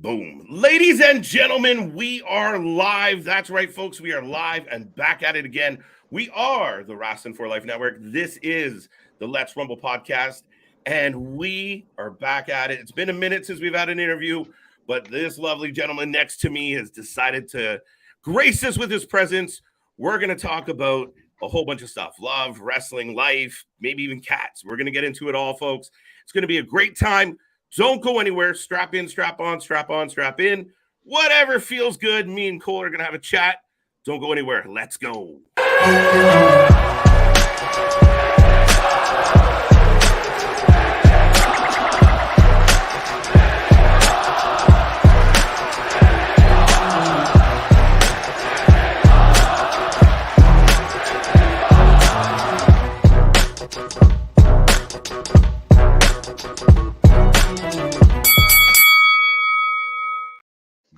Boom. Ladies and gentlemen, we are live. That's right, folks. We are live and back at it again. We are the Wrasslin for Life Network. This is the Let's Rumble podcast, and we are back at it. It's been a minute since we've had an interview, but this lovely gentleman next to me has decided to grace us with his presence. We're going to talk about a whole bunch of stuff: love, wrestling, life, maybe even cats. We're going to get into it all, folks. It's going to be a great time. Don't go anywhere. Strap in, strap on, strap on, strap in. Whatever feels good. Me and Cole are going to have a chat. Don't go anywhere. Let's go.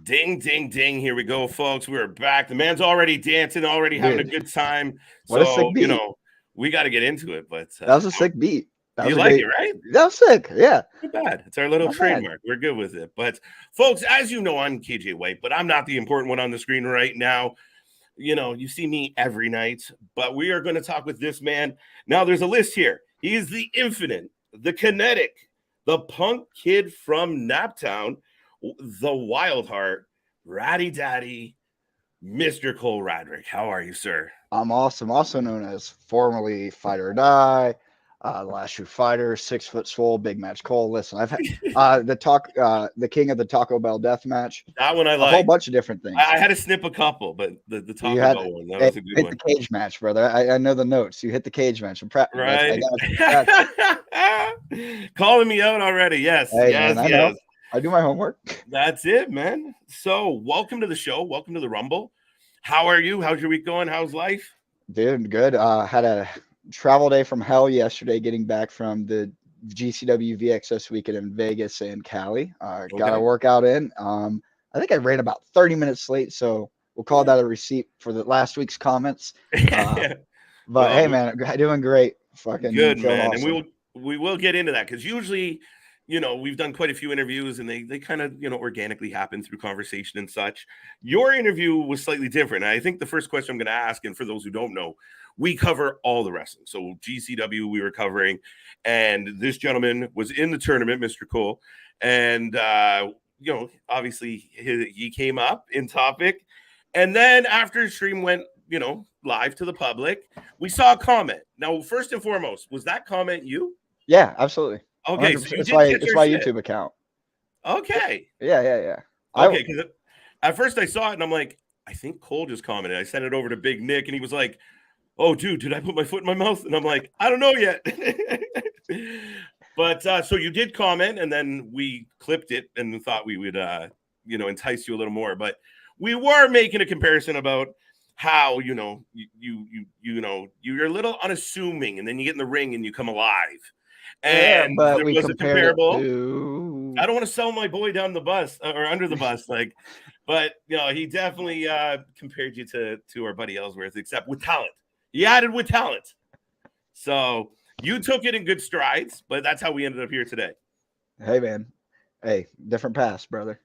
Ding, ding, ding. Here we go, folks. We're back. The man's already dancing, already having a good time. What a sick beat. We got to get into it. But that was a sick beat. You like it, right? That was sick. Yeah. Not bad. It's our little trademark. We're good with it. But, folks, as you know, I'm KJ White, but I'm not the important one on the screen right now. You see me every night, but we are going to talk with this man. Now, there's a list here. He is the infinite, the kinetic, the punk kid from Naptown, the wild heart, Ratty Daddy, Mr. Cole Radrick. How are you, sir? I'm awesome. Also known as formerly Fight or Die, Last True Fighter, 6 foot swole, Big Match Cole. Listen, I've had the king of the Taco Bell death match. That one I like. A whole bunch of different things. I had to snip a couple, but the Taco Bell one, that was a good one. Hit the cage match, brother. I know the notes. You hit the cage match. I'm proud. Right. Calling me out already. Yes. Hey, yes. Man, yes. I do my homework. That's it, man. So welcome to the show. Welcome to the Rumble. How are you? How's your week going? How's life? Dude, good. Had a travel day from hell yesterday getting back from the GCW VXS weekend in Vegas and Cali. Got a workout in. I think I ran about 30 minutes late, so we'll call that a receipt for the last week's comments. But hey, man, doing great. Fucking good, man. Awesome. And we will get into that because usually – we've done quite a few interviews and they kind of, organically happen through conversation and such. Your interview was slightly different. I think the first question I'm going to ask, and for those who don't know, we cover all the wrestling. So GCW we were covering, and this gentleman was in the tournament, Mr. Cole. And, obviously he came up in topic. And then after the stream went, live to the public, we saw a comment. Now, first and foremost, was that comment you? Yeah, absolutely. Okay, so it's my YouTube account. Okay. Yeah. Okay, because at first I saw it and I'm like, I think Cole just commented. I sent it over to Big Nick and he was like, "Oh, dude, did I put my foot in my mouth?" And I'm like, "I don't know yet." But so you did comment, and then we clipped it and thought we would, entice you a little more. But we were making a comparison about how you're a little unassuming, and then you get in the ring and you come alive. And but there we was a comparable. To... I don't want to sell my boy down the bus or under the bus, but he definitely compared you to our buddy Ellsworth, except with talent. He added with talent. So you took it in good strides, but that's how we ended up here today. Hey, man. Hey, different paths, brother.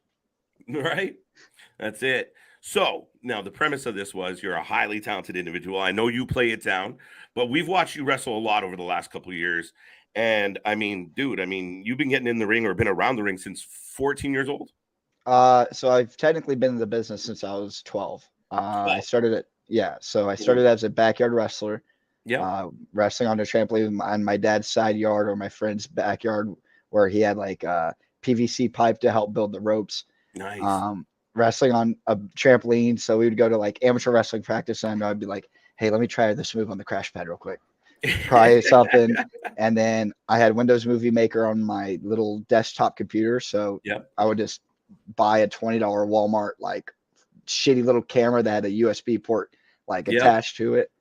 Right? That's it. So now the premise of this was you're a highly talented individual. I know you play it down, but we've watched you wrestle a lot over the last couple of years. And I mean, dude, you've been getting in the ring or been around the ring since 14 years old. So I've technically been in the business since I was 12. I started as a backyard wrestler. Yeah. Wrestling on a trampoline on my dad's side yard or my friend's backyard where he had like a PVC pipe to help build the ropes. Nice. Wrestling on a trampoline. So we would go to like amateur wrestling practice and I'd be like, "Hey, let me try this move on the crash pad real quick." Try something. And then I had Windows Movie Maker on my little desktop computer. So I would just buy a $20 Walmart, like shitty little camera that had a USB port attached to it.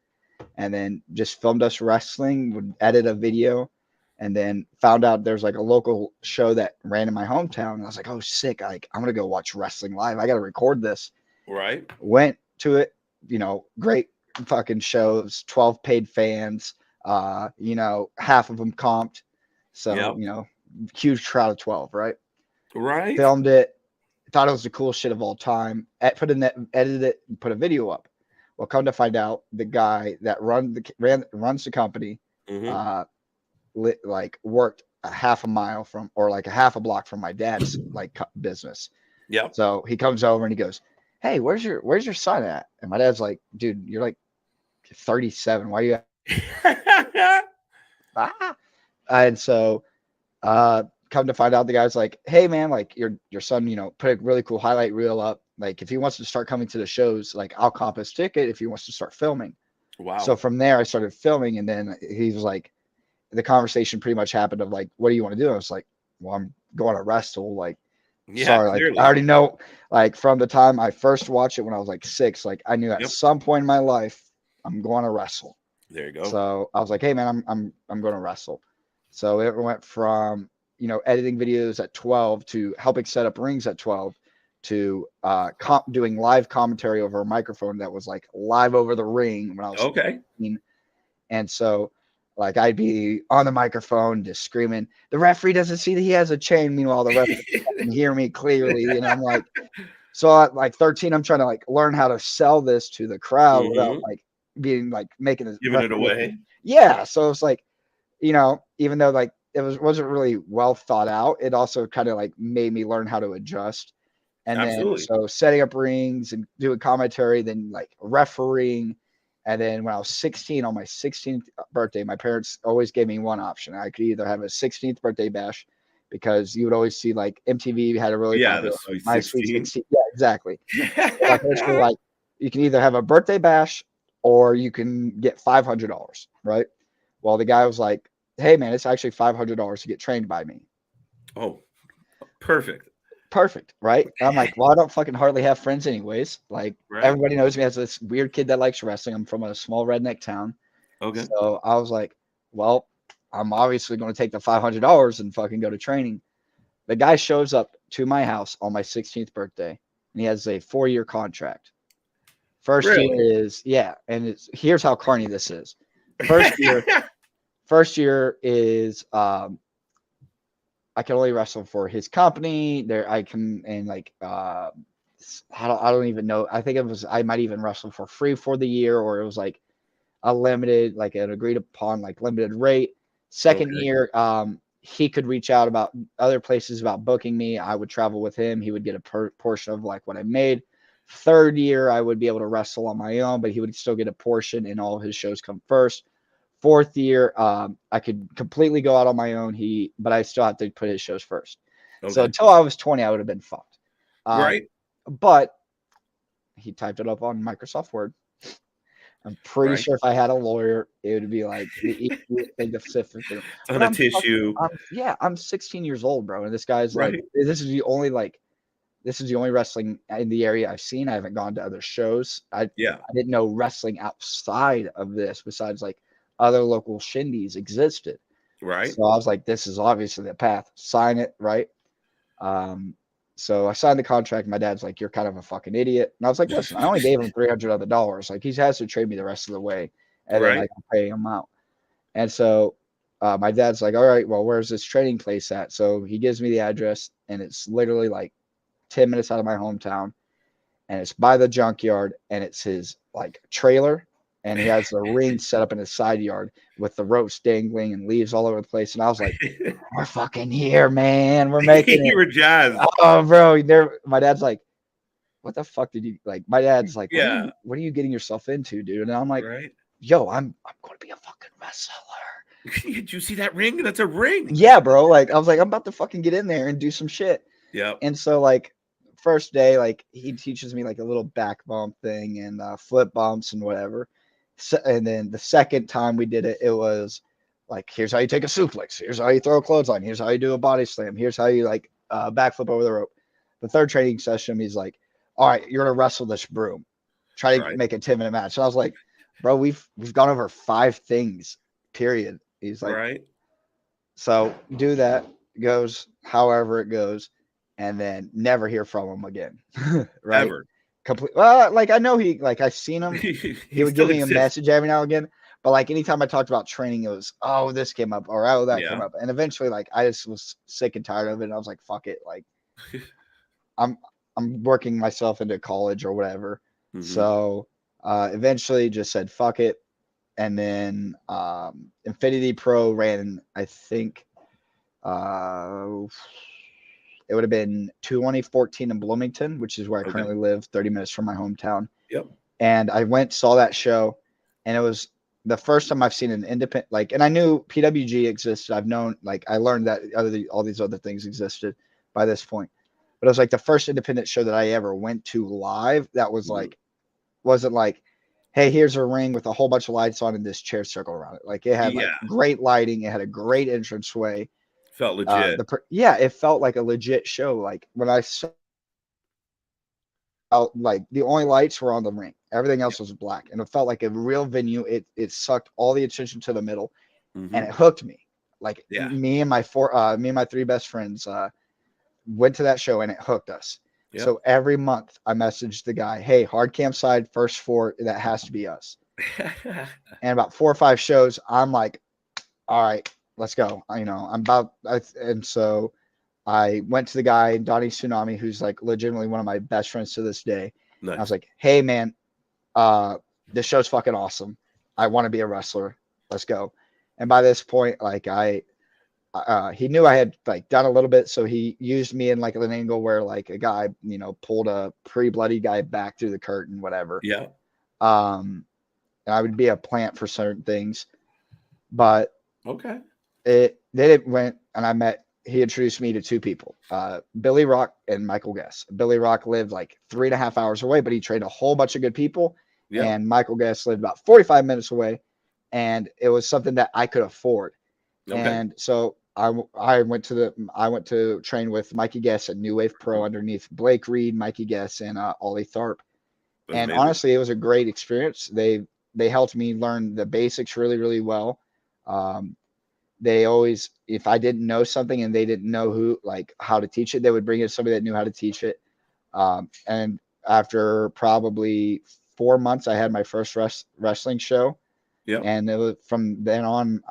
And then just filmed us wrestling, would edit a video, and then found out there's like a local show that ran in my hometown. And I was like, "Oh, sick. I'm going to go watch wrestling live. I got to record this." Right. Went to it, great fucking shows, 12 paid fans. Half of them comped. So, huge crowd of 12, right? Right. Filmed it. thought it was the coolest shit of all time. Edited it, and put a video up. Well, come to find out, the guy that runs the company, worked a half a mile from, or like a half a block from my dad's like business. Yeah. So he comes over and he goes, "Hey, where's your son at?" And my dad's like, "Dude, you're like 37. Why are you?" And so, come to find out, the guy's like, "Hey, man, like your son, put a really cool highlight reel up. Like if he wants to start coming to the shows, like I'll comp his ticket if he wants to start filming." Wow. So from there, I started filming, and then he was like, the conversation pretty much happened of like, "What do you want to do?" I was like, "Well, I'm going to wrestle." Like, sorry, like I already know. Like from the time I first watched it when I was like 6, like I knew at some point in my life I'm going to wrestle. There you go. So I was like, "Hey, man, I'm going to wrestle." So it went from editing videos at 12 to helping set up rings at 12 to doing live commentary over a microphone that was like live over the ring when I was 15. And so like I'd be on the microphone just screaming, "The referee doesn't see that he has a chain." Meanwhile, the referee can hear me clearly. And I'm like, so at like 13, I'm trying to like learn how to sell this to the crowd without like being like making it giving it away. Yeah. So it's like, even though like it wasn't really well thought out, it also kind of like made me learn how to adjust. And then so setting up rings and doing commentary, then like refereeing. And then when I was 16, on my 16th birthday, my parents always gave me one option. I could either have a 16th birthday bash, because you would always see like MTV had a really popular My Sweet 16. Yeah, exactly. My parents were like, you can either have a birthday bash or you can get $500, right? Well, the guy was like, "Hey, man, it's actually $500 to get trained by me." Oh, perfect. Right? And I'm like, well, I don't fucking hardly have friends anyways. Like everybody knows me as this weird kid that likes wrestling. I'm from a small redneck town. Okay. So I was like, well, I'm obviously going to take the $500 and fucking go to training. The guy shows up to my house on my 16th birthday, and he has a 4-year contract. First year is, and here's how carny this is. First year is I can only wrestle for his company. There I can, and like I don't even know. I think I might even wrestle for free for the year, or it was like a limited, like an agreed upon like limited rate. Second year, he could reach out about other places about booking me. I would travel with him. He would get a portion of like what I made. Third year, I would be able to wrestle on my own, but he would still get a portion, and all of his shows come first. Fourth year, I could completely go out on my own. But I still have to put his shows first. So until I was 20, I would have been fucked. But he typed it up on Microsoft Word. I'm pretty sure if I had a lawyer, it would be like the easiest thing to sift through. On a tissue. I'm 16 years old, bro, and this guy's like, this is the only wrestling in the area I've seen. I haven't gone to other shows. I didn't know wrestling outside of this, besides like other local shindies, existed. So I was like, this is obviously the path. Sign it, right? So I signed the contract. My dad's like, "You're kind of a fucking idiot." And I was like, "Listen, I only gave him $300 other dollars. Like he has to trade me the rest of the way, and then I can pay him out." And so my dad's like, "All right, well, where's this training place at?" So he gives me the address, and it's literally like 10 minutes out of my hometown, and it's by the junkyard, and it's his like trailer, and he has the ring set up in his side yard with the ropes dangling and leaves all over the place. And I was like, "We're fucking here, man. We're making it." You were jazzed. Oh, bro. My dad's like, "What the fuck did you like?" My dad's like, what are you getting yourself into, dude? And I'm like, "Yo, I'm going to be a fucking wrestler." Did you see that ring? That's a ring. Yeah, bro. Like I was like, I'm about to fucking get in there and do some shit. Yeah. And so like first day, like he teaches me like a little back bump thing and flip bumps and whatever. So, and then the second time we did it, it was like, here's how you take a suplex. Here's how you throw a clothesline. Here's how you do a body slam. Here's how you like backflip over the rope. The third training session, he's like, "All right, you're gonna wrestle this broom. Try to make a 10-minute match." And I was like, "Bro, we've gone over 5 things, period." He's like, so do that. Goes however it goes, and then never hear from him again. Ever. Well, like I know I've seen him. He would give me a message every now and again, but like anytime I talked about training, it was, "Oh, this came up," or "Oh, that came up," and eventually, like I just was sick and tired of it, and I was like, "Fuck it!" Like, I'm working myself into college or whatever. Mhm. So eventually just said fuck it. And then Infinity Pro ran, I think it would have been 2014 in Bloomington, which is where I Okay. currently live, 30 minutes from my hometown. Yep. And I went, saw that show, and it was the first time I've seen an independent, like, and I knew PWG existed. I've known, like, I learned that all these other things existed by this point. But it was like the first independent show that I ever went to live that was like, wasn't like, hey, here's a ring with a whole bunch of lights on and this chair circle around it. Like, it had like great lighting. It had a great entranceway. Felt legit. It felt like a legit show. Like, when I saw, like, the only lights were on the ring. Everything else was black, and it felt like a real venue. It sucked all the attention to the middle, and it hooked me. Like, me and my three best friends went to that show, and it hooked us. Yep. So every month I messaged the guy, hey, hard cam side, first four, that has to be us. And about 4 or 5 shows, I'm like, all right, let's go. And so I went to the guy, Donnie Tsunami, who's like legitimately one of my best friends to this day. Nice. I was like, hey man, this show's fucking awesome. I want to be a wrestler. Let's go. And by this point, like he knew I had like done a little bit. So he used me in like an angle where like a guy, pulled a pre-bloody guy back through the curtain, whatever. Yeah. And I would be a plant for certain things, but okay. It went, and he introduced me to 2 people, Billy Rock and Michael Guest. Billy Rock lived like 3.5 hours away, but he trained a whole bunch of good people. Yep. And Michael Guest lived about 45 minutes away, and it was something that I could afford. Okay. And so I went to train with Mikey Guest at New Wave Pro underneath Blake Reed, Mikey Guest, and Ollie Tharp. That's and amazing. Honestly, it was a great experience. They helped me learn the basics really, really well. They always, if I didn't know something and they didn't know how to teach it, they would bring in somebody that knew how to teach it. And after probably 4 months, I had my first wrestling show. Yeah. And it was from then on,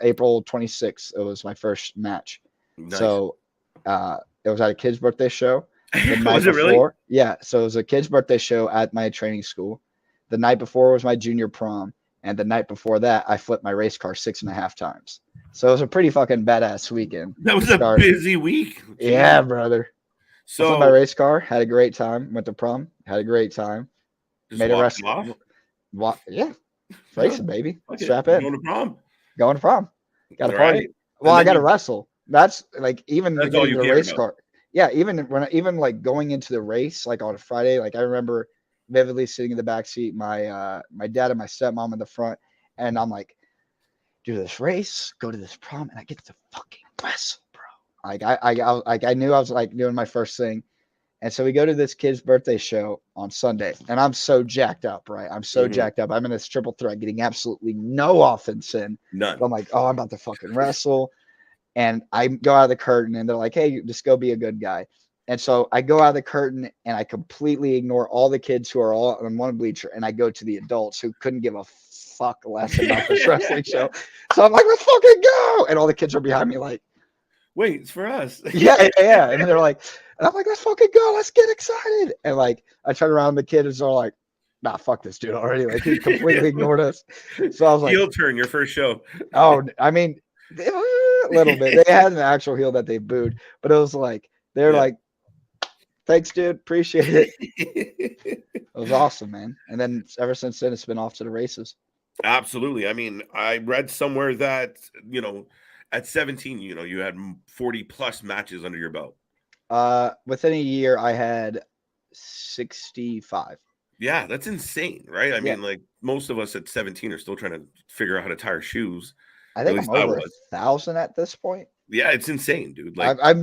April 26th, it was my first match. Nice. So it was at a kid's birthday show. The night was it before, really? Yeah. So it was a kid's birthday show at my training school. The night before was my junior prom. And the night before that, I flipped my race car 6.5 times. So it was a pretty fucking badass weekend. That was a busy week. Jeez. Yeah, brother. So I flipped my race car, had a great time. Went to prom, had a great time. Made a wrestling. Yeah, racing, baby. Okay. Strap in. Going to prom. Got a party. Right. Well, I got to wrestle. That's like even that's all you the race car. Yeah, even like going into the race, like on a Friday, like I remember vividly sitting in the back seat, my dad and my stepmom in the front, and I'm like, do this race, go to this prom, and I get to fucking wrestle, bro. Like I knew I was like doing my first thing, and so we go to this kid's birthday show on Sunday, and I'm so jacked up, right? I'm so jacked up. I'm in this triple threat, getting absolutely no offense in. None. I'm like, oh, I'm about to fucking wrestle, and I go out of the curtain, and they're like, hey, just go be a good guy. And so I go out of the curtain and I completely ignore all the kids who are all on one bleacher, and I go to the adults who couldn't give a fuck less about this wrestling show. So I'm like, let's fucking go. And all the kids are behind me like, wait, it's for us. Yeah. And they're like, and I'm like, let's fucking go. Let's get excited. And like, I turn around, the kids are like, nah, fuck this dude already. Like, he completely ignored us. So I was like, heel turn, your first show. Oh, I mean, a little bit. They had an actual heel that they booed, but it was like, they're like, thanks, dude. Appreciate it. It was awesome, man. And then ever since then, it's been off to the races. Absolutely. I mean, I read somewhere that, at 17, you had 40 plus matches under your belt. Within a year, I had 65. Yeah, that's insane, right? I mean, like most of us at 17 are still trying to figure out how to tie our shoes. I think I'm over 1,000 at this point. Yeah, it's insane, dude. Like, I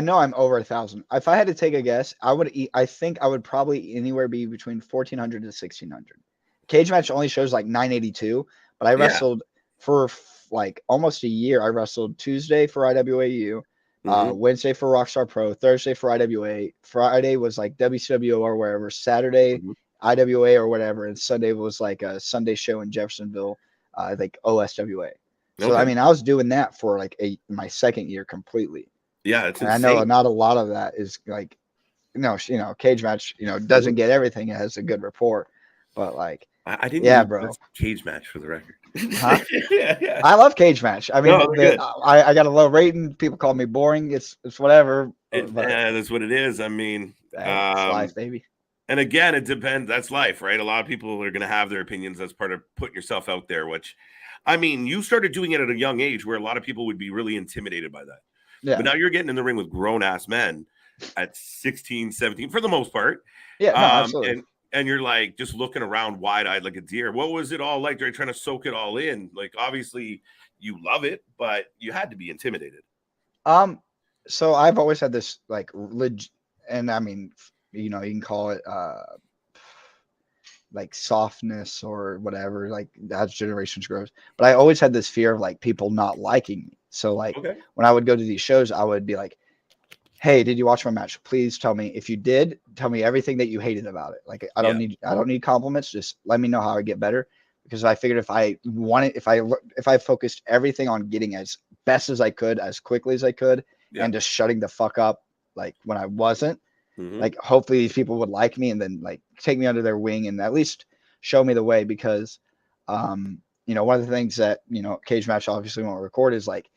know I'm over 1,000. If I had to take a guess, I think I would probably anywhere be between 1,400 to 1,600. Cage match only shows like 982, but I wrestled for like almost a year. I wrestled Tuesday for IWAU, Wednesday for Rockstar Pro, Thursday for IWA, Friday was like WCWO or wherever, Saturday IWA or whatever, and Sunday was like a Sunday show in Jeffersonville, like OSWA. So I mean, I was doing that for like my second year completely. Yeah, it's insane. I know not a lot of that is like no, cage match, doesn't get everything. It has a good rapport, but like, I didn't yeah, use bro. this cage match for the record. Huh? Yeah. I love cage match. I mean, No, they're good. I got a low rating. People call me boring. It's whatever. But That's what it is. I mean, hey, it's life, baby. and again, it depends. That's life, right? A lot of people are going to have their opinions as part of putting yourself out there, which, I mean, you started doing it at a young age where a lot of people would be really intimidated by that. Yeah. But now you're getting in the ring with grown ass men at 16, 17, for the most part. Yeah, no, absolutely. And you're like just looking around wide eyed like a deer. What was it all like? Are you trying to soak it all in? Like, obviously you love it, but you had to be intimidated. So I've always had this like and I mean, you can call it like softness or whatever, like as generations grows. But I always had this fear of like people not liking me. So like when I would go to these shows, I would be like, hey, did you watch my match? Please tell me. If you did, tell me everything that you hated about it. Like I don't need compliments. Just let me know how I get better. Because I figured if I focused everything on getting as best as I could, as quickly as I could, and just shutting the fuck up, like when I wasn't, like hopefully these people would like me and then like take me under their wing and at least show me the way. Because, one of the things that, cage match obviously won't record is like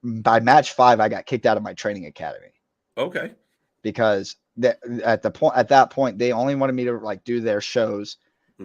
by match 5, I got kicked out of my training academy. Okay. Because at that point, they only wanted me to like do their shows.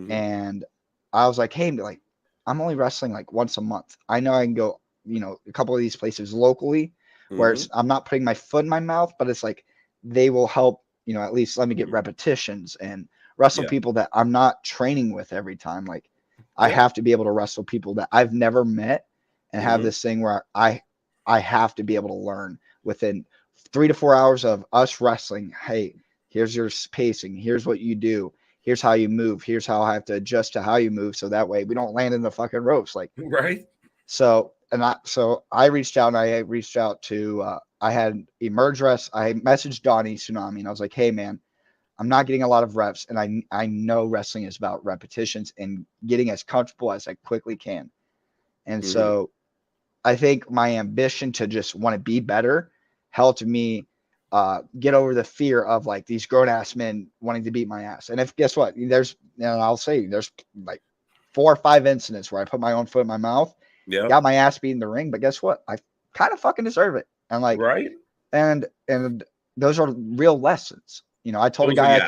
And I was like, hey, like, I'm only wrestling like once a month. I know I can go, a couple of these places locally where I'm not putting my foot in my mouth, but it's like they will help, at least let me get repetitions and wrestle people that I'm not training with every time. Like I have to be able to wrestle people that I've never met and have this thing where I have to be able to learn within 3 to 4 hours of us wrestling. Hey, here's your pacing. Here's what you do. Here's how you move. Here's how I have to adjust to how you move. So that way we don't land in the fucking ropes. Like, right. So I reached out to, I had EMERG I messaged Donnie Tsunami and I was like, hey man, I'm not getting a lot of reps. And I know wrestling is about repetitions and getting as comfortable as I quickly can. And so I think my ambition to just want to be better helped me get over the fear of like these grown ass men wanting to beat my ass. And guess what? There's like 4 or 5 incidents where I put my own foot in my mouth, got my ass beat in the ring. But guess what? I kind of fucking deserve it. And like, and those are real lessons. I told a guy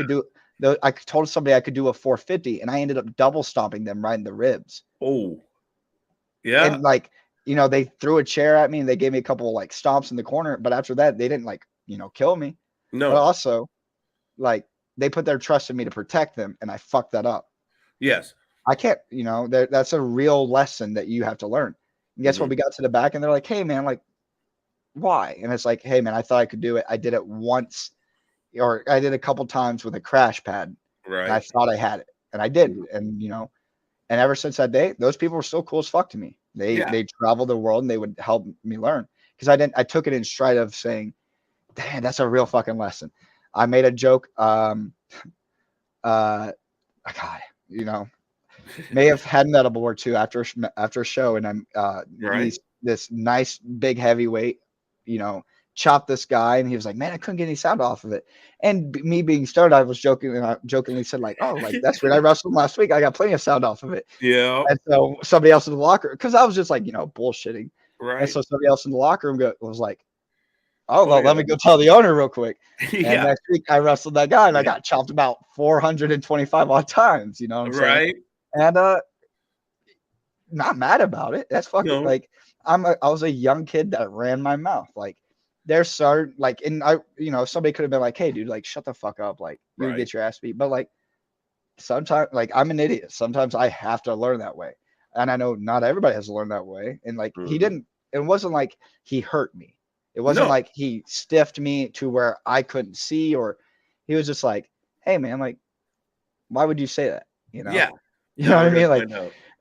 I told somebody I could do a 450 and I ended up double stomping them right in the ribs. Oh, yeah. And like, they threw a chair at me and they gave me a couple of like stomps in the corner. But after that, they didn't like, kill me. No. But also, like, they put their trust in me to protect them, and I fucked that up. Yes. I can't, that's a real lesson that you have to learn. And guess what? We got to the back, and they're like, hey, man, like, why? And it's like, hey, man, I thought I could do it. I did it once, or I did a couple times with a crash pad. Right. And I thought I had it, and I did. And, and ever since that day, those people were still cool as fuck to me. They traveled the world, and they would help me learn. Because I took it in stride of saying, damn, that's a real fucking lesson. I made a joke. God, may have had an edible or two after a show, and I'm this nice big heavyweight, chopped this guy, and he was like, man, I couldn't get any sound off of it. And me being stoned, I was joking, and I jokingly said like, oh, like that's weird. I wrestled last week. I got plenty of sound off of it. Yeah. And so somebody else in the locker, because I was just like, bullshitting. Right. And so somebody else in the locker room was like, oh, well, let me go tell the owner real quick. And next week I wrestled that guy and I got chopped about 425 odd times, you know what I'm saying? And not mad about it. That's fucking like I was a young kid that ran my mouth. Like there's certain like, and I, somebody could have been like, hey dude, like shut the fuck up. Like you get your ass beat. But like sometimes like I'm an idiot. Sometimes I have to learn that way. And I know not everybody has to learn that way. And like it wasn't like he hurt me. It wasn't like he stiffed me to where I couldn't see, or he was just like, hey man, like, why would you say that? Yeah. You know what I mean? Like,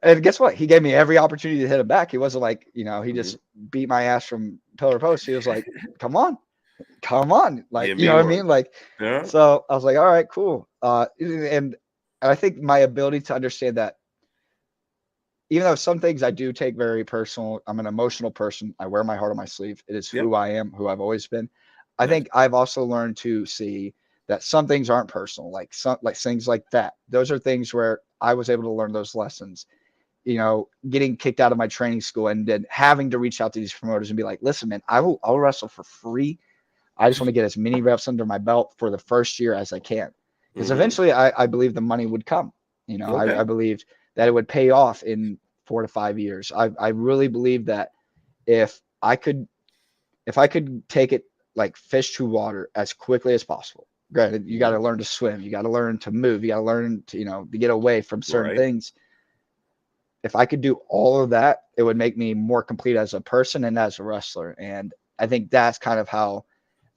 and guess what? He gave me every opportunity to hit him back. He wasn't like, he just beat my ass from pillar to post. He was like, come on. Like, you know what I mean? Like, so I was like, all right, cool. And I think my ability to understand that, even though some things I do take very personal, I'm an emotional person. I wear my heart on my sleeve. It is who I am, who I've always been. I think I've also learned to see that some things aren't personal, like things like that. Those are things where I was able to learn those lessons. You know, getting kicked out of my training school and then having to reach out to these promoters and be like, listen, man, I'll wrestle for free. I just want to get as many reps under my belt for the first year as I can. Because eventually I believe the money would come. You know, I believed that it would pay off in 4 to 5 years. I really believe that if I could take it like fish to water as quickly as possible. Granted, you got to learn to swim, you got to learn to move, you got to learn to, you know, to get away from certain things. If I could do all of that, it would make me more complete as a person and as a wrestler. And I think that's kind of how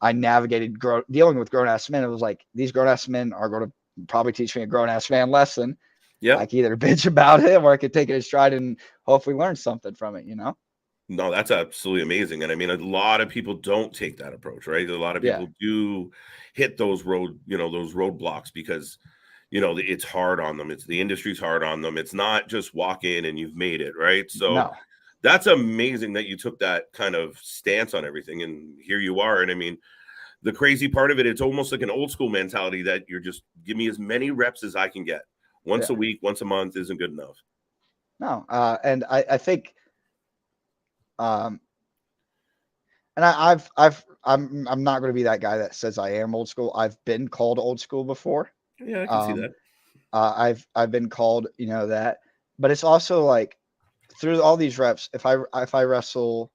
I navigated dealing with grown-ass men. It was like, these grown-ass men are going to probably teach me a grown-ass man lesson. Yeah, I can either bitch about it or I could take it in stride and hopefully learn something from it, you know? No, that's absolutely amazing. And I mean, a lot of people don't take that approach, right? A lot of people do hit those roadblocks because, you know, it's hard on them. It's the industry's hard on them. It's not just walk in and you've made it, right? So that's amazing that you took that kind of stance on everything. And here you are. And I mean, the crazy part of it, it's almost like an old school mentality that you're just give me as many reps as I can get. Once a week, once a month isn't good enough. No. And I think, and I'm not going to be that guy that says I am old school. I've been called old school before. Yeah, I can see that. I've been called, you know, that, but it's also like through all these reps, if I wrestle,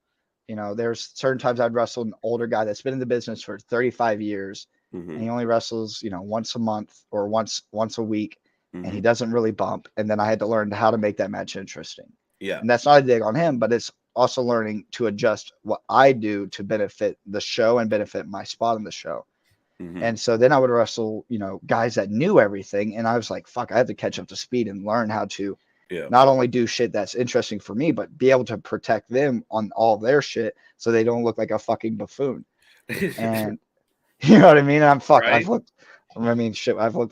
you know, there's certain times I'd wrestle an older guy that's been in the business for 35 years and he only wrestles, you know, once a month or once a week and he doesn't really bump. And then I had to learn how to make that match interesting. Yeah. And that's not a dig on him, but it's also learning to adjust what I do to benefit the show and benefit my spot in the show. And so then I would wrestle, you know, guys that knew everything. And I was like, fuck, I have to catch up to speed and learn how to not only do shit that's interesting for me, but be able to protect them on all their shit so they don't look like a fucking buffoon. And you know what I mean? I'm fuck. Right. I've looked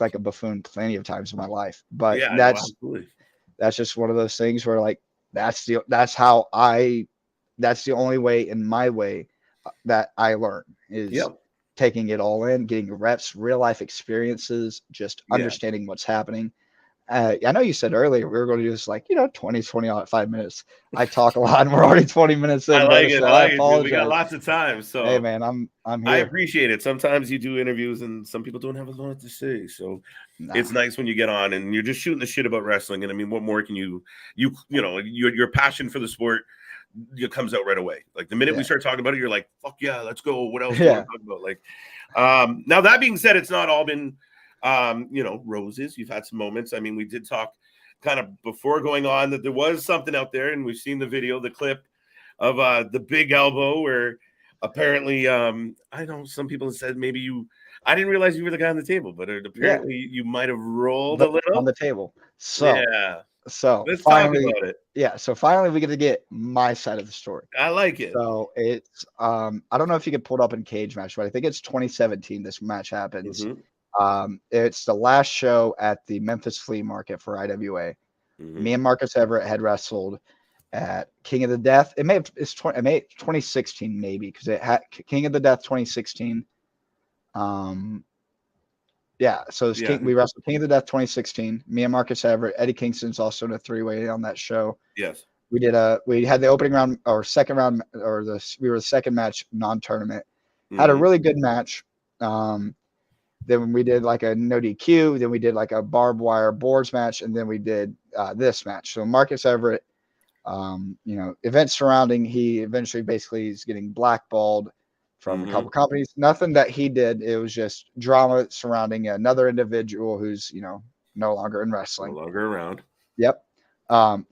like a buffoon plenty of times in my life, but that's just one of those things where like, that's the only way in my way that I learn is taking it all in, getting reps, real life experiences, just understanding what's happening. I know you said earlier we were going to do this like, you know, 25 minutes. I talk a lot and we're already 20 minutes in. I like it. I apologize. We got lots of time. So hey man, I'm here. I appreciate it. Sometimes you do interviews and some people don't have a lot to say. So it's nice when you get on and you're just shooting the shit about wrestling. And I mean, what more can you know, your passion for the sport comes out right away. Like the minute we start talking about it, you're like, fuck yeah, let's go. What else do you want to talk about? Like, now that being said, it's not all been, you know, roses. You've had some moments. I mean, we did talk kind of before going on that there was something out there, and we've seen the video, the clip of the big elbow where apparently, I know some people have said maybe I didn't realize you were the guy on the table, but apparently you might have rolled a little on the table. So let's finally talk about it. Yeah, so finally we get to get my side of the story. I like it. So it's I don't know if you could pull it up in Cage Match, but I think it's 2017 this match happens. It's the last show at the Memphis Flea Market for IWA. Me and Marcus Everett had wrestled at King of the Death. It's 2016 maybe because it had King of the Death 2016. Yeah, so we wrestled King of the Death 2016. Me and Marcus Everett. Eddie Kingston's also in a 3-way on that show. Yes. We had the opening round or second round we were the second match non-tournament. Had a really good match. Then we did like a no DQ. Then we did like a barbed wire boards match, and then we did this match. So Marcus Everett, you know, events surrounding, he eventually basically is getting blackballed from a couple companies. Nothing that he did. It was just drama surrounding another individual who's, you know, no longer in wrestling. No longer around. Yep.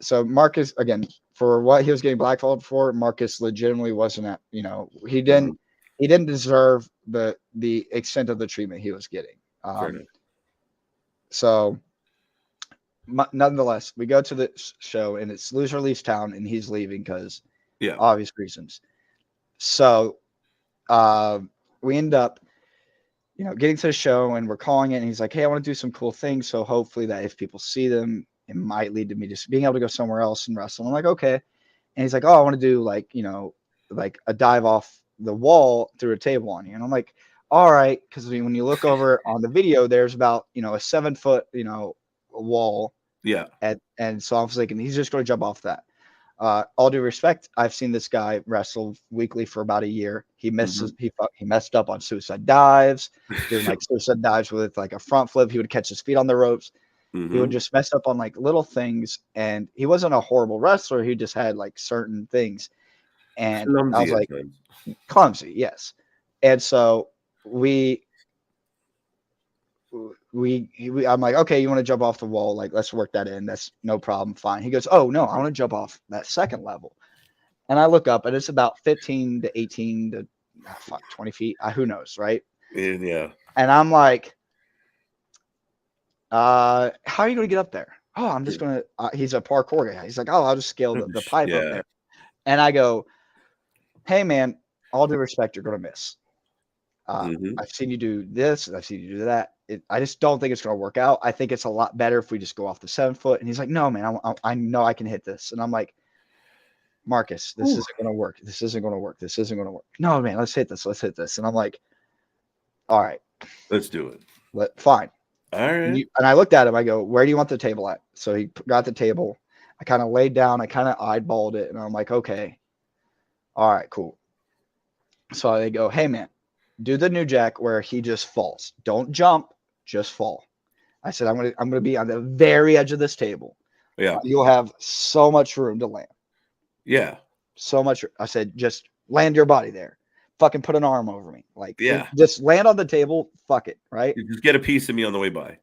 So Marcus, again, for what he was getting blackballed for, Marcus legitimately wasn't at, you know, he didn't deserve the extent of the treatment he was getting. So nonetheless, we go to the show and it's lose or leave town and he's leaving because obvious reasons. So we end up, you know, getting to the show and we're calling it and he's like, hey, I want to do some cool things. So hopefully that if people see them, it might lead to me just being able to go somewhere else and wrestle. I'm like, okay. And he's like, oh, I want to do like, you know, like a dive off the wall through a table on you. And I'm like, all right, because when you look over on the video, there's about a 7 foot wall, Yeah. and so I was thinking he's just going to jump off that. All due respect, I've seen this guy wrestle weekly for about a year. He misses, he messed up on suicide dives, doing like suicide dives with like a front flip. He would catch his feet on the ropes. He would just mess up on like little things, and he wasn't a horrible wrestler. He just had like certain things, and I was like, clumsy, yes. And so I'm like, okay, you want to jump off the wall? Like, let's work that in. That's no problem. Fine. He goes, oh no, I want to jump off that second level. And I look up, and it's about 15 to 18 to 20 feet. Who knows, right? Yeah. And I'm like, how are you going to get up there? Oh, I'm just going to, he's a parkour guy. He's like, oh, I'll just scale the pipe up there. And I go, hey man, all due respect, you're going to miss. I've seen you do this, and I've seen you do that. I just don't think it's going to work out. I think it's a lot better if we just go off the 7 foot. And he's like, no, man, I know I can hit this. And I'm like, Marcus, this isn't going to work. This isn't going to work. This isn't going to work. No, man, let's hit this. Let's hit this. And I'm like, all right, let's do it. Fine. All right. And I looked at him. I go, where do you want the table at? So he got the table. I kind of laid down. I kind of eyeballed it. And I'm like, okay, all right, cool. So I go, hey, man, do the new jack where he just falls. Don't jump, just fall. I said, I'm gonna be on the very edge of this table. Yeah. You'll have so much room to land. Yeah. So much. I said, just land your body there. Fucking put an arm over me. Like, just land on the table. Fuck it. Right. You just get a piece of me on the way by.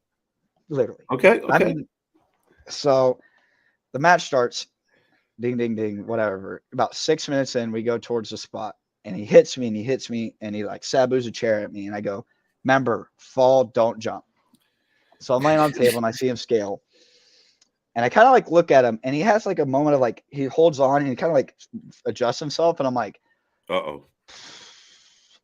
Literally. Okay. I mean, so the match starts. Ding, ding, ding. Whatever. About 6 minutes in, we go towards the spot. And he hits me, and he like saboos a chair at me. And I go, remember, fall, don't jump. So I'm laying on the table, and I see him scale. And I kind of like look at him, and he has like a moment of like, he holds on, and he kind of like adjusts himself. And I'm like, uh-oh.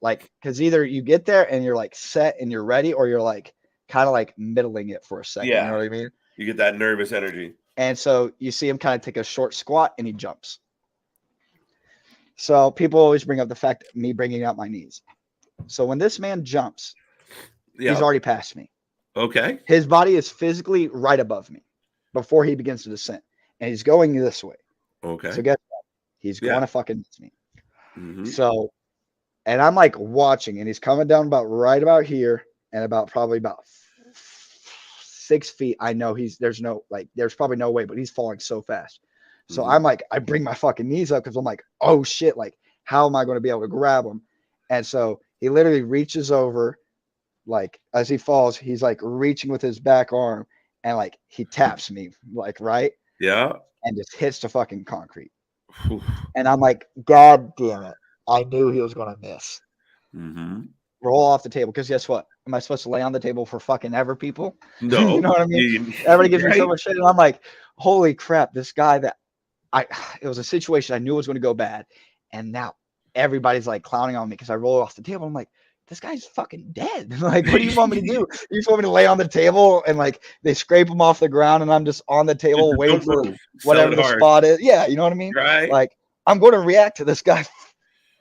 Like, because either you get there and you're like set and you're ready, or you're like kind of like middling it for a second. Yeah. You know what I mean? You get that nervous energy. And so you see him kind of take a short squat, and he jumps. So people always bring up the fact that me bringing out my knees. So when this man jumps, he's already past me. Okay. His body is physically right above me before he begins to descend. And he's going this way. Okay. So guess what? He's going to fucking miss me. So, and I'm like watching, and he's coming down right about here, and probably about 6 feet. I know there's probably no way, but he's falling so fast. So I'm like, I bring my fucking knees up because I'm like, oh shit, like, how am I going to be able to grab him? And so he literally reaches over, like, as he falls, he's like reaching with his back arm, and like he taps me, like, right? Yeah. And just hits the fucking concrete. And I'm like, God damn it. I knew he was going to miss. Roll off the table. Because guess what? Am I supposed to lay on the table for fucking ever, people? No. You know what I mean? Everybody gives me so much shit. And I'm like, holy crap, this guy that it was a situation I knew was going to go bad. And now everybody's like clowning on me because I roll off the table. I'm like, this guy's fucking dead. Like, what do you want me to do? You want me to lay on the table and like they scrape him off the ground and I'm just on the table waiting for whatever the spot is. Yeah, you know what I mean? Right. Like, I'm going to react to this guy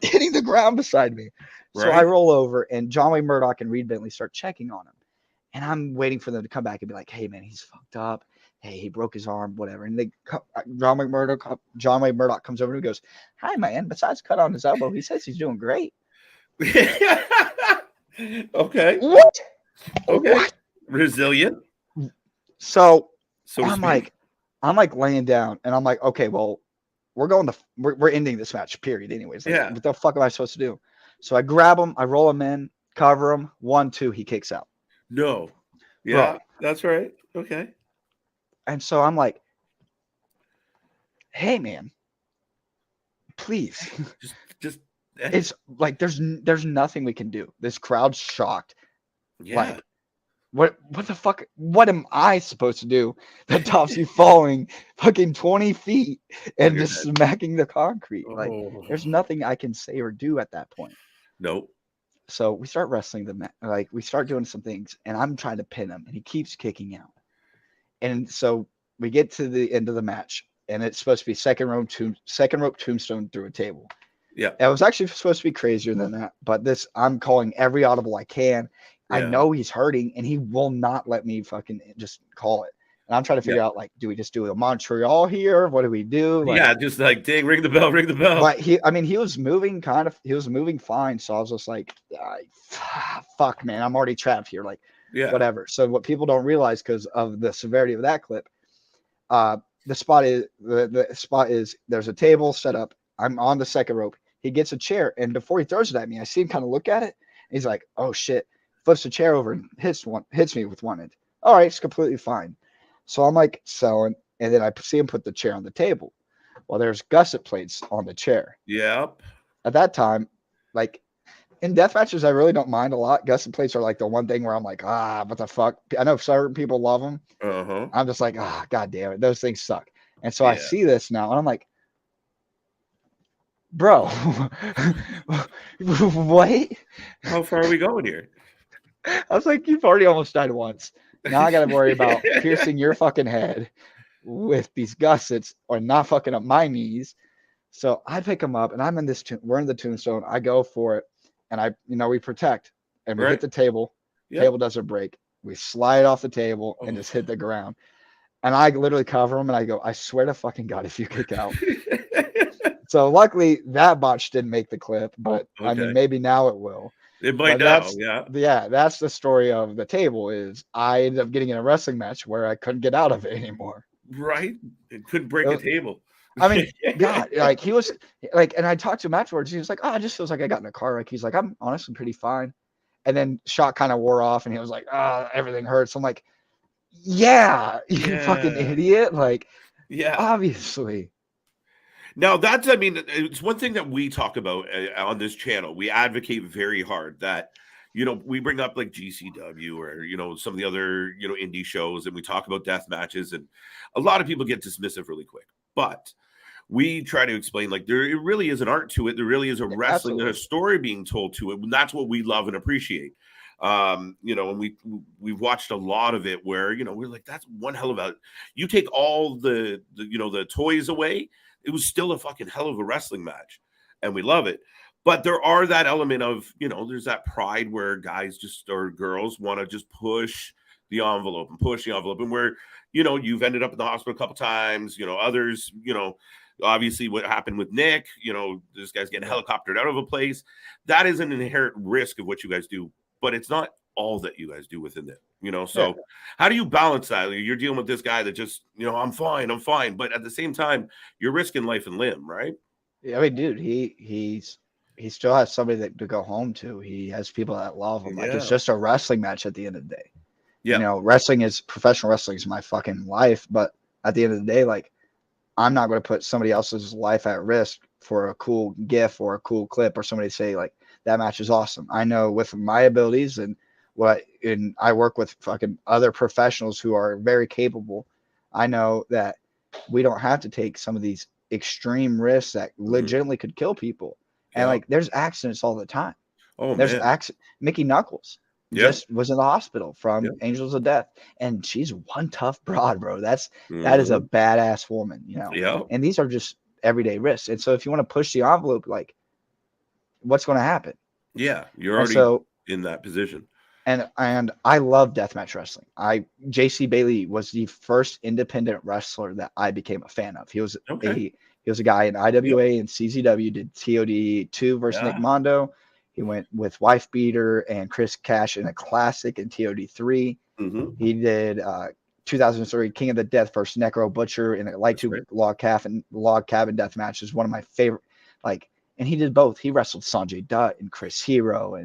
hitting the ground beside me. Right. So I roll over, and John Wayne Murdoch and Reed Bentley start checking on him. And I'm waiting for them to come back and be like, hey, man, he's fucked up. Hey, he broke his arm, whatever. And John Wayne Murdoch comes over and goes, hi, man, besides cut on his elbow, he says he's doing great. Okay. What? Okay. What? Resilient. So I'm like laying down, and I'm like, okay, well, we're ending this match, period. Anyways, like, what the fuck am I supposed to do? So I grab him, I roll him in, cover him, 1, 2, he kicks out. No. Yeah, that's right. Okay. And so I'm like, hey, man, please. Just it's like there's nothing we can do. This crowd's shocked. Yeah. Like, what the fuck? What am I supposed to do that stops you falling fucking 20 feet and just smacking the concrete? Like, there's nothing I can say or do at that point. Nope. So we start wrestling we start doing some things, and I'm trying to pin him, and he keeps kicking out. And so we get to the end of the match, and it's supposed to be second rope tombstone through a table. Yeah. It was actually supposed to be crazier than that, but this, I'm calling every audible I can. I Yeah. know he's hurting, and he will not let me fucking just call it. And I'm trying to figure out, like, do we just do a Montreal here? What do we do? Like, Yeah, just like, dang, ring the bell, ring the bell. but he was moving he was moving fine. So I was just like, fuck, man, I'm already trapped here. Like, Yeah. whatever. So what people don't realize, because of the severity of that clip, the spot is there's a table set up. I'm on the second rope. He gets a chair, and before he throws it at me, I see him kind of look at it. He's like, "Oh shit!" Flips the chair over and hits me with one end. All right, it's completely fine. So I'm like selling, and then I see him put the chair on the table. Well, there's gusset plates on the chair. Yep. At that time, like in death matches, I really don't mind a lot. Gusset plates are like the one thing where I'm like, what the fuck? I know certain people love them. Uh-huh. I'm just like, god damn it, those things suck. And so I Yeah. see this now, and I'm like, bro, what? How far are we going here? I was like, you've already almost died once. Now I got to worry about piercing your fucking head with these gussets or not fucking up my knees. So I pick him up, and I'm in this. We're in the tombstone. I go for it, and we protect, and we hit the table. Yep. Table doesn't break. We slide off the table and just hit the ground. And I literally cover him, and I go, I swear to fucking God, if you kick out. So luckily that botch didn't make the clip, but I mean, maybe now it will. It might but now, that's the story of the table. Is I ended up getting in a wrestling match where I couldn't get out of it anymore. Right? It couldn't break a table. I mean, God, like he was like, and I talked to him afterwards. He was like, it just feels like I got in a car wreck. He's like, I'm honestly pretty fine. And then shock kind of wore off, and he was like, everything hurts. I'm like, yeah, you fucking idiot. Like, obviously. Now I mean, it's one thing that we talk about on this channel. We advocate very hard that, we bring up like GCW or, some of the other, indie shows, and we talk about death matches, and a lot of people get dismissive really quick, but we try to explain, like, there it really is an art to it. There really is a wrestling and a story being told to it. And that's what we love and appreciate. And we've watched a lot of it where, we're like, that's one hell of a, you take all the toys away, it was still a fucking hell of a wrestling match, and we love it. But there are that element of, there's that pride where guys or girls want to just push the envelope and where, you've ended up in the hospital a couple times, others, obviously what happened with Nick, this guy's getting helicoptered out of a place. That is an inherent risk of what you guys do, but it's not all that you guys do within it, so how do you balance that? You're dealing with this guy that just, I'm fine, but at the same time, you're risking life and limb, right? Yeah, I mean, dude, he still has somebody to go home to. He has people that love him. Like, it's just a wrestling match at the end of the day. Professional wrestling is my fucking life, but at the end of the day, like, I'm not going to put somebody else's life at risk for a cool gif or a cool clip or somebody say, like, that match is awesome. I know with my abilities and I work with fucking other professionals who are very capable. I know that we don't have to take some of these extreme risks that legitimately could kill people. And like, there's accidents all the time. There's Mickey Knuckles just was in the hospital from Angels of Death, and she's one tough broad, bro. That is a badass woman, and these are just everyday risks. And so if you want to push the envelope, like, what's going to happen? Yeah, you're already in that position. And I love deathmatch wrestling. JC Bailey was the first independent wrestler that I became a fan of. He was a guy in IWA and CZW, did TOD 2 versus Nick Mondo. He went with Wife Beater and Chris Cash in a classic in TOD 3. He did 2003 King of the Death versus Necro Butcher in a light tube log cabin death match. Is one of my favorite. And he did both. He wrestled Sanjay Dutt and Chris Hero,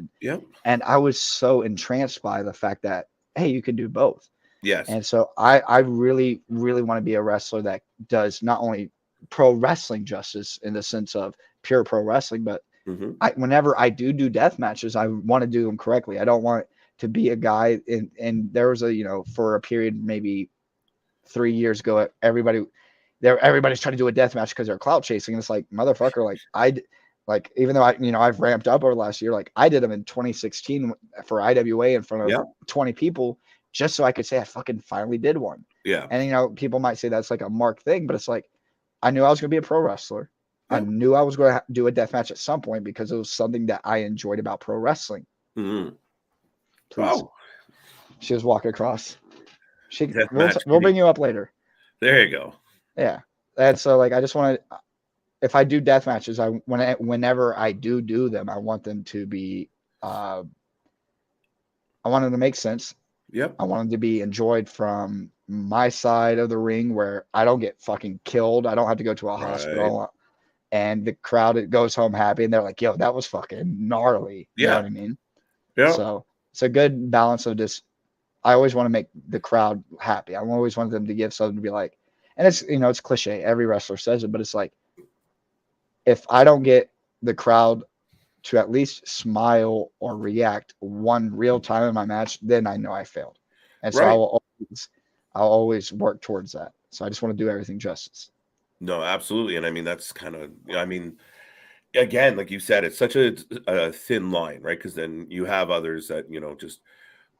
and I was so entranced by the fact that, hey, you can do both. Yes. And so I really, really want to be a wrestler that does not only pro wrestling justice in the sense of pure pro wrestling, but whenever I do death matches, I want to do them correctly. I don't want to be a guy and there was for a period, maybe 3 years ago, everybody's trying to do a death match because they're clout chasing. And it's like, motherfucker, even though I've ramped up over the last year, like I did them in 2016 for IWA in front of 20 people just so I could say I fucking finally did one. Yeah. And people might say that's like a mark thing, but it's like, I knew I was going to be a pro wrestler. I knew I was going to do a death match at some point because it was something that I enjoyed about pro wrestling. Mm-hmm. Please. Oh, She was walking across. death We'll match. bring you up later. There you go. Yeah. And so like I just want to, if I do death matches, whenever I do them, I want them to be I want them to make sense. Yep. I want them to be enjoyed from my side of the ring where I don't get fucking killed. I don't have to go to a hospital, and the crowd goes home happy and they're like, yo, that was fucking gnarly. You know what I mean? Yeah. So it's a good balance of just, I always want to make the crowd happy. I always want them to give something to be like, and it's, you know, it's cliche. Every wrestler says it, but it's like, if I don't get the crowd to at least smile or react one real time in my match, then I know I failed. And so I'll always work towards that. So I just want to do everything justice. No, absolutely. And I mean, that's kind of, I mean, again, like you said, it's such a thin line, right? Because then you have others that, you know, just,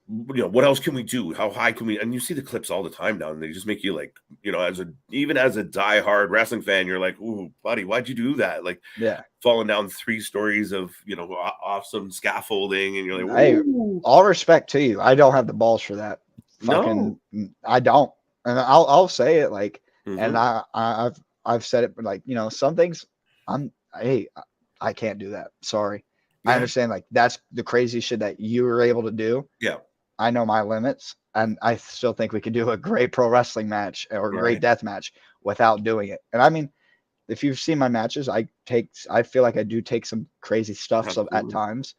you know, what else can we do? How high can we? And you see the clips all the time now, and they just make you like, you know, even as a diehard wrestling fan, you're like, ooh, buddy, why'd you do that? Like, falling down 3 stories of, you know, off some scaffolding, and you're like, hey, all respect to you. I don't have the balls for that. No, I don't, and I'll say it like, and I've said it, but like, you know, some things I can't do that. Sorry. I understand like that's the crazy shit that you were able to do. Yeah. I know my limits, and I still think we could do a great pro wrestling match or a great death match without doing it. And I mean, if you've seen my matches, I feel like I do take some crazy stuff at times.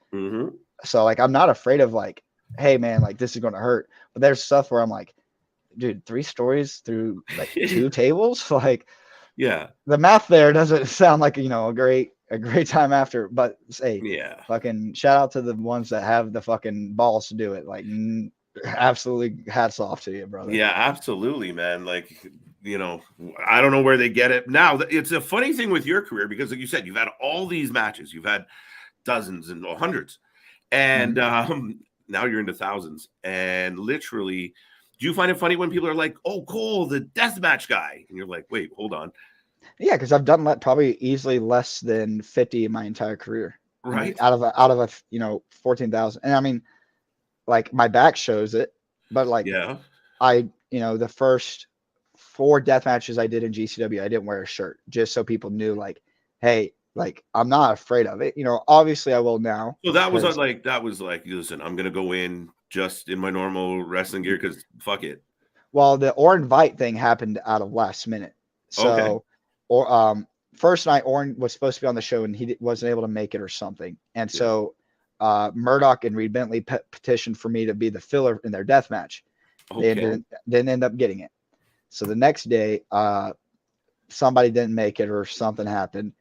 So like, I'm not afraid of like, hey man, like this is going to hurt. But there's stuff where I'm like, dude, 3 stories through like 2 tables. Like, yeah, the math there doesn't sound like, you know, a great time after, but say, fucking shout out to the ones that have the fucking balls to do it. Like, absolutely hats off to you, brother. Yeah, absolutely, man. Like, you know, I don't know where they get it. Now, it's a funny thing with your career because, like you said, you've had all these matches, you've had dozens and hundreds, and now you're into thousands. And literally, do you find it funny when people are like, "Oh, Cole, the deathmatch guy," and you're like, "Wait, hold on." Yeah, because I've done probably easily less than 50 in my entire career. Right. I mean, out of a, you know, 14,000. And I mean, like my back shows it, but like, you know, the first 4 death matches I did in GCW, I didn't wear a shirt just so people knew like, hey, like I'm not afraid of it. You know, obviously I will now. So that was like, listen, I'm going to go in just in my normal wrestling gear because fuck it. Well, the Orin Vite thing happened out of last minute. So, first night Orin was supposed to be on the show and he wasn't able to make it or something. And so Murdoch and Reed Bentley petitioned for me to be the filler in their death match. They didn't end up getting it. So the next day, somebody didn't make it or something happened.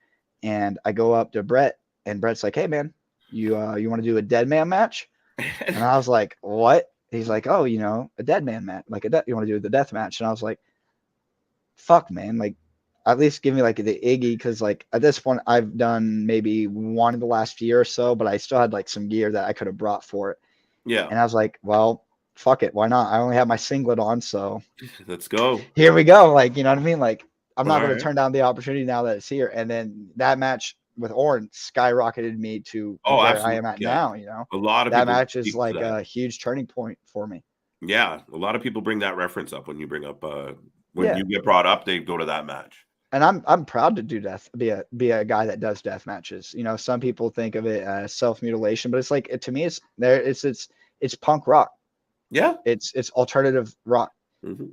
And I go up to Brett and Brett's like, hey man, you want to do a dead man match? And I was like, what? He's like, oh, you know, a dead man match, like you want to do the death match? And I was like, fuck man, like at least give me like the Iggy, because like at this point I've done maybe one in the last year or so, but I still had like some gear that I could have brought for it. Yeah. And I was like, well, fuck it, why not? I only have my singlet on, so let's go. Here we go. Like, you know what I mean? Like, I'm not going to turn down the opportunity now that it's here. And then that match with Orin skyrocketed me to where I am at now. You know, a lot of that match is like a huge turning point for me. Yeah, a lot of people bring that reference up when you bring up when you get brought up, they go to that match. And I'm proud to do be a guy that does death matches. You know, some people think of it as self-mutilation, but it's like to me it's punk rock. Yeah, it's alternative rock.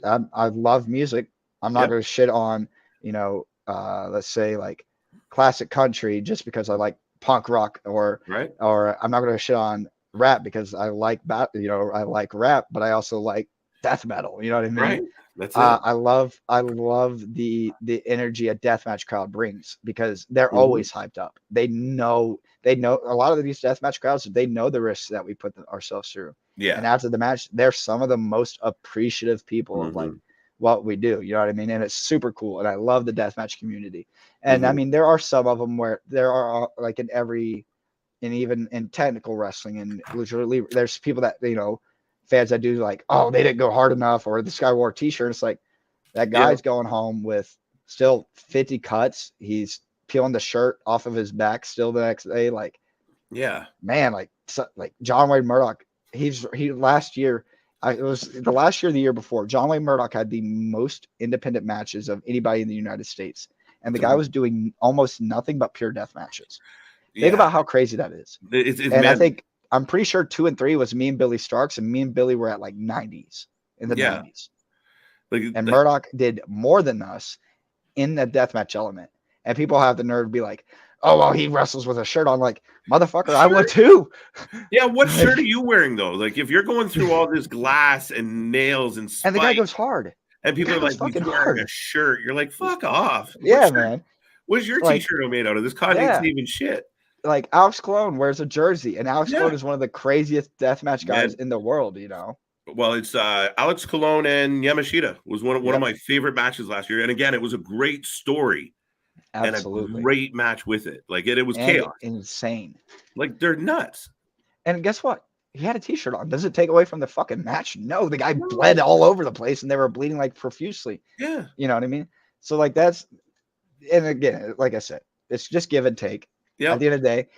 I love music. I'm not going to shit on, you know, let's say like classic country just because I like punk rock, or I'm not going to shit on rap because I like I like rap, but I also like death metal. You know what I mean? Right. That's it. I love the energy a deathmatch crowd brings, because they're always hyped up. They know a lot of these deathmatch crowds, they know the risks that we put ourselves through. Yeah. And after the match, they're some of the most appreciative people of like what we do. You know what I mean? And it's super cool. And I love the deathmatch community. And I mean, there are some of them where there are like even in technical wrestling and literally there's people that, you know, fans that do like, oh, they didn't go hard enough, or this guy wore a t-shirt. It's like that guy's going home with still 50 cuts. He's peeling the shirt off of his back still the next day. Like, Yeah. man, like John Wayne Murdoch. He last year. It was the last year, the year before. John Wayne Murdoch had the most independent matches of anybody in the United States, and the guy was doing almost nothing but pure death matches. Think about how crazy that is. And I'm pretty sure 2 and 3 was me and Billy Starks, and me and Billy were at like 90s in the 90s. And Murdoch did more than us in the deathmatch element. And people have the nerve to be like, oh, well, he wrestles with a shirt on. Like, motherfucker, I would too. Yeah, what shirt are you wearing, though? Like, if you're going through all this glass and nails and spikes, and the guy goes hard. And people are like, he's wearing a shirt. You're like, fuck off. Yeah, man. What's your t-shirt made out of? This cotton ain't even shit. Like, Alex Colon wears a jersey, and Alex Colon is one of the craziest deathmatch guys in the world, you know? Well, it's Alex Colon and Yamashita was one of my favorite matches last year. And again, it was a great story. Absolutely. And a great match with it. Like, it was chaos. Insane. Like, they're nuts. And guess what? He had a t-shirt on. Does it take away from the fucking match? No, the guy bled all over the place, and they were bleeding like profusely. Yeah. You know what I mean? So, like, and again, like I said, it's just give and take. Yeah. At the end of the day,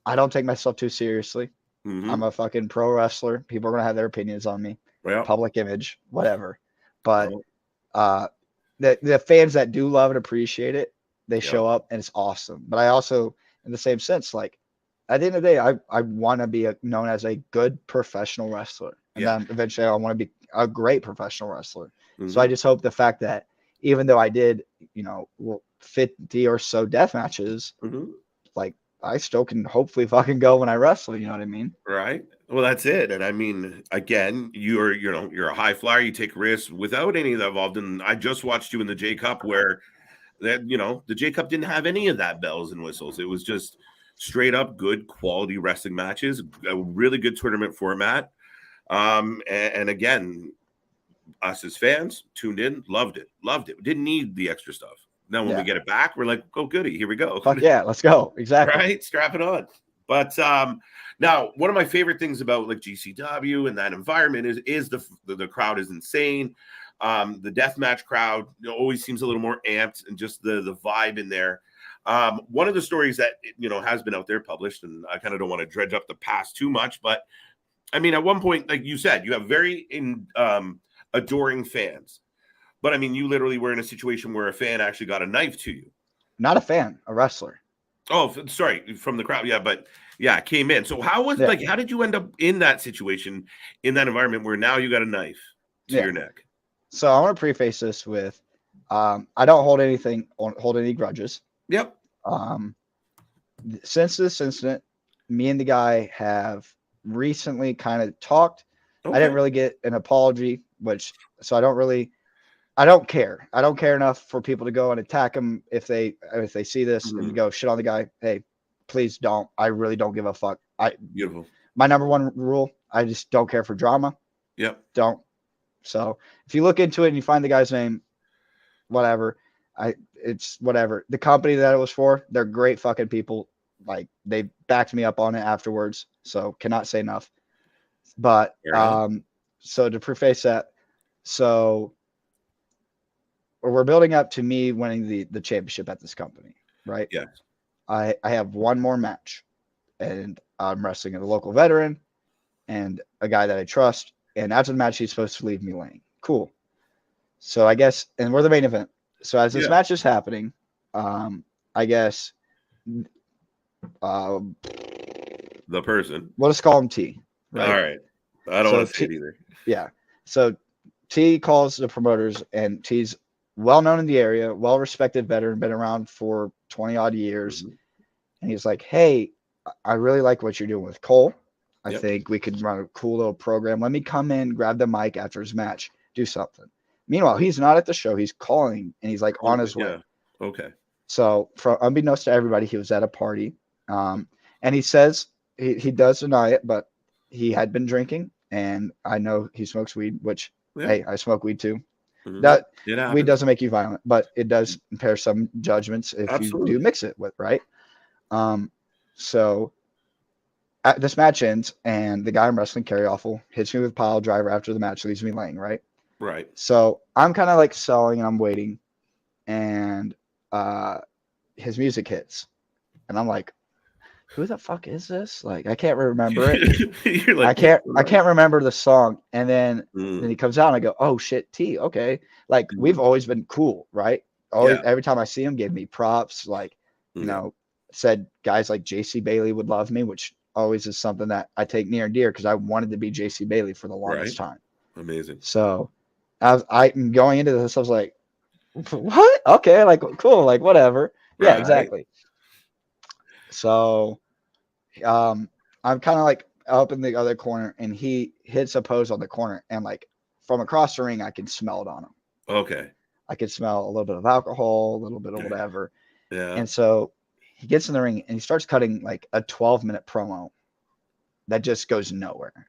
I don't take myself too seriously. Mm-hmm. I'm a fucking pro wrestler. People are going to have their opinions on me. Yeah. Public image, whatever. But the fans that do love and appreciate it, they show up, and it's awesome. But I also, in the same sense, like, at the end of the day, I want to be known as a good professional wrestler. And then eventually I want to be a great professional wrestler. Mm-hmm. So I just hope the fact that even though I did, 50 or so death matches, like, I still can hopefully fucking go when I wrestle. You know what I mean? Right. Well, that's it. And I mean, again, you're a high flyer. You take risks without any of that involved. And I just watched you in the J Cup where the J Cup didn't have any of that bells and whistles. It was just straight up good quality wrestling matches, a really good tournament format. And again, us as fans tuned in, loved it. Didn't need the extra stuff. Now, when we get it back, we're like, oh, goody, here we go. Fuck yeah, let's go. Exactly. Right? Strap it on. But now, one of my favorite things about like GCW and that environment is the crowd is insane. The deathmatch crowd always seems a little more amped, and just the vibe in there. One of the stories that has been out there published, and I kind of don't want to dredge up the past too much, but I mean, at one point, like you said, you have very adoring fans. But I mean, you literally were in a situation where a fan actually got a knife to you. Not a fan, a wrestler. Oh, sorry, from the crowd. Yeah, but yeah, how did you end up in that situation, in that environment where now you got a knife to your neck? So I want to preface this with, I don't hold any grudges. Yep. Since this incident, me and the guy have recently kind of talked. Okay. I didn't really get an apology, so I don't care. I don't care enough for people to go and attack him if they see this and go shit on the guy. Hey, please don't. I really don't give a fuck. Beautiful. My number one rule, I just don't care for drama. Yep. Don't. So if you look into it and you find the guy's name, whatever, it's whatever. The company that it was for, they're great fucking people. Like, they backed me up on it afterwards. So cannot say enough. But so to preface that, so we're building up to me winning the championship at this company, right? Yeah. I have one more match, and I'm wrestling a local veteran and a guy that I trust. And after the match, he's supposed to leave me laying. Cool. So I guess, and we're the main event. So as this match is happening, I guess the person. We'll just call him T. Right? All right. I don't want to say it either. Yeah. So T calls the promoters, and T's well known in the area, well respected veteran, been around for 20 odd years. Mm-hmm. And he's like, hey, I really like what you're doing with Cole. I think we could run a cool little program. Let me come in, grab the mic after his match, do something. Meanwhile, he's not at the show. He's calling, and he's like on his way. Okay. So, unbeknownst to everybody, he was at a party. And he says he does deny it, but he had been drinking, and I know he smokes weed, which, hey, I smoke weed too. Mm-hmm. That weed doesn't make you violent, but it does impair some judgments if you do mix it with, right? So this match ends, and the guy I'm wrestling, Carry Awful, hits me with a pile driver after the match, leaves me laying, right? Right. So I'm kind of like selling, and I'm waiting, and his music hits, and I'm like, who the fuck is this? Like, I can't remember it. You're like, I can't remember the song. And then Mm. he comes out and I go, oh shit, T, okay. Like, we've always been cool, right? Always, Yeah. every time I see him, gave me props, like, you know, said guys like JC Bailey would love me, which always is something that I take near and dear because I wanted to be JC Bailey for the longest time. Amazing. So I'm going into this, I was like, what? Okay, like, cool, like, whatever. Yeah, exactly. So I'm kind of like up in the other corner, and he hits a pose on the corner, and like from across the ring, I can smell it on him. Okay. I could smell a little bit of alcohol, a little bit of whatever. Yeah. And so he gets in the ring and he starts cutting like a 12-minute promo that just goes nowhere.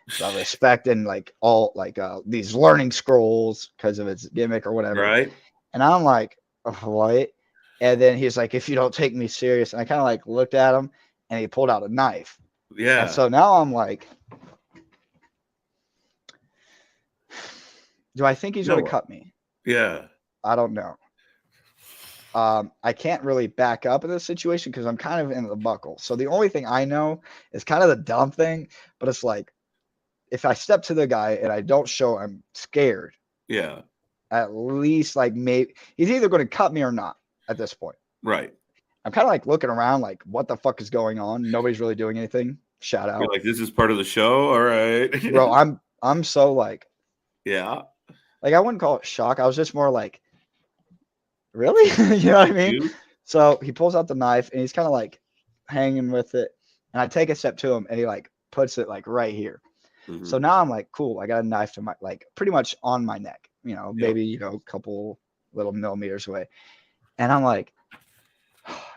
So I respecting like all like these learning scrolls because of its gimmick or whatever. Right. And I'm like, oh, what? And then he's like, if you don't take me serious. And I kind of like looked at him, and he pulled out a knife. Yeah. And so now I'm like, do I think he's going to cut me? Yeah. I don't know. I can't really back up in this situation because I'm kind of in the buckle. So the only thing I know is kind of the dumb thing, but it's like, if I step to the guy and I don't show I'm scared, yeah, at least like maybe he's either going to cut me or not at this point. Right. I'm kind of like looking around like, what the fuck is going on? Nobody's really doing anything. Shout out. You're like, this is part of the show. All right. Bro, I'm so like, yeah. Like, I wouldn't call it shock. I was just more like, really? You know what I mean? Dude. So he pulls out the knife and he's kind of like hanging with it. And I take a step to him and he like puts it like right here. Mm-hmm. So now I'm like, cool. I got a knife to my, like pretty much on my neck, you know, maybe, you know, a couple little millimeters away. And I'm like,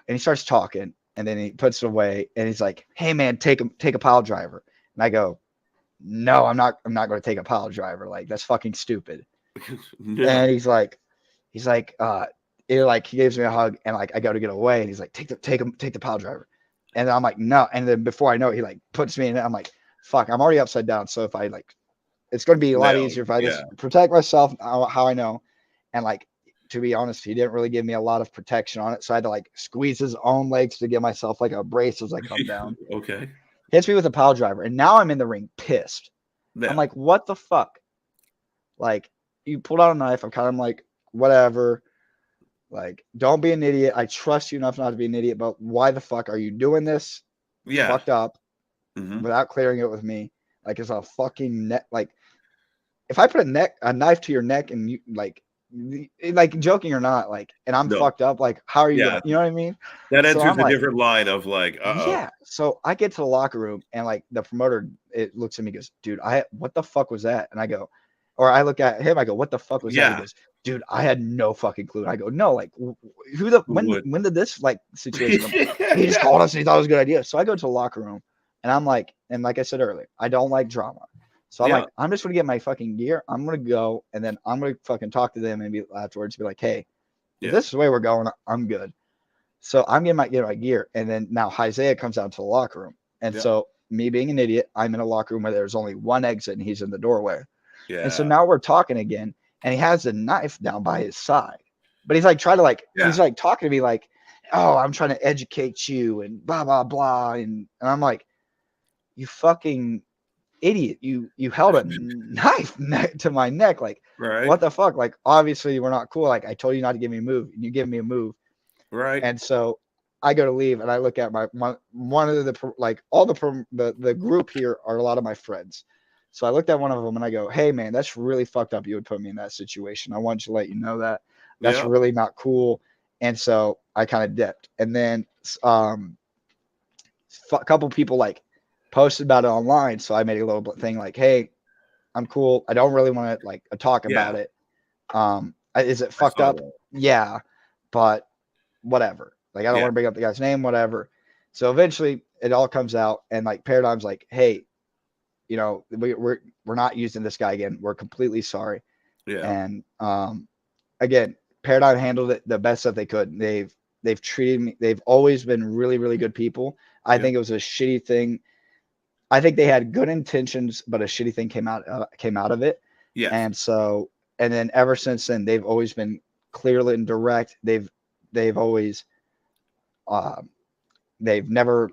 and he starts talking and then he puts it away and he's like, hey man, take a pile driver. And I go, no, I'm not going to take a pile driver. Like, that's fucking stupid. No. And he's like, he gives me a hug and like, I go to get away and he's like, take the pile driver. And I'm like, no. And then before I know it, he like puts me in it. I'm like, fuck, I'm already upside down. So if I like, it's going to be a lot easier if I just protect myself how I know. And like, to be honest, he didn't really give me a lot of protection on it. So I had to like squeeze his own legs to give myself like a brace as I come down. Okay. Hits me with a pile driver. And now I'm in the ring pissed. Yeah. I'm like, what the fuck? Like, you pulled out a knife. I'm kind of like, whatever. Like, don't be an idiot. I trust you enough not to be an idiot, but why the fuck are you doing this? Yeah. Fucked up without clearing it with me. Like, it's a fucking neck. Like, if I put a knife to your neck and you like joking or not, like, and I'm fucked up, like, how are you gonna, you know what I mean? That enters a different line of like, yeah. So I get to the locker room and like the promoter, it looks at me and goes, dude, what the fuck was that? And I go, or I look at him, I go, what the fuck was that? He goes, dude, I had no fucking clue. And I go, no, like, when did this like situation come? He just called us and he thought it was a good idea. So I go to the locker room and I'm like, and like I said earlier, I don't like drama. So I'm like, I'm just going to get my fucking gear. I'm going to go and then I'm going to fucking talk to them and be afterwards, be like, hey, if this is the way we're going, I'm good. So I'm getting my gear. And then now Isaiah comes out to the locker room. And so me being an idiot, I'm in a locker room where there's only one exit and he's in the doorway. Yeah. And so now we're talking again and he has a knife down by his side, but he's like trying to like, he's like talking to me like, oh, I'm trying to educate you and blah, blah, blah. And I'm like, you fucking idiot. You held a knife to my neck. Like, what the fuck? Like, obviously we're not cool. Like, I told you not to give me a move and you give me a move. Right. And so I go to leave and I look at one of the, like all the group here are a lot of my friends. So I looked at one of them and I go, hey man, that's really fucked up. You would put me in that situation. I want to let you know that that's really not cool. And so I kind of dipped. And then a couple people like posted about it online. So I made a little thing like, hey, I'm cool. I don't really want to like talk about it. Is it fucked up? That. Yeah, but whatever. Like, I don't want to bring up the guy's name, whatever. So eventually it all comes out and like Paradigm's like, hey, you know, we're not using this guy again. We're completely sorry. Yeah. And again, Paradigm handled it the best that they could. They've treated me. They've always been really, really good people. I think it was a shitty thing. I think they had good intentions, but a shitty thing came out of it. Yeah. And so, and then ever since then, they've always been clear and direct. They've always they've never,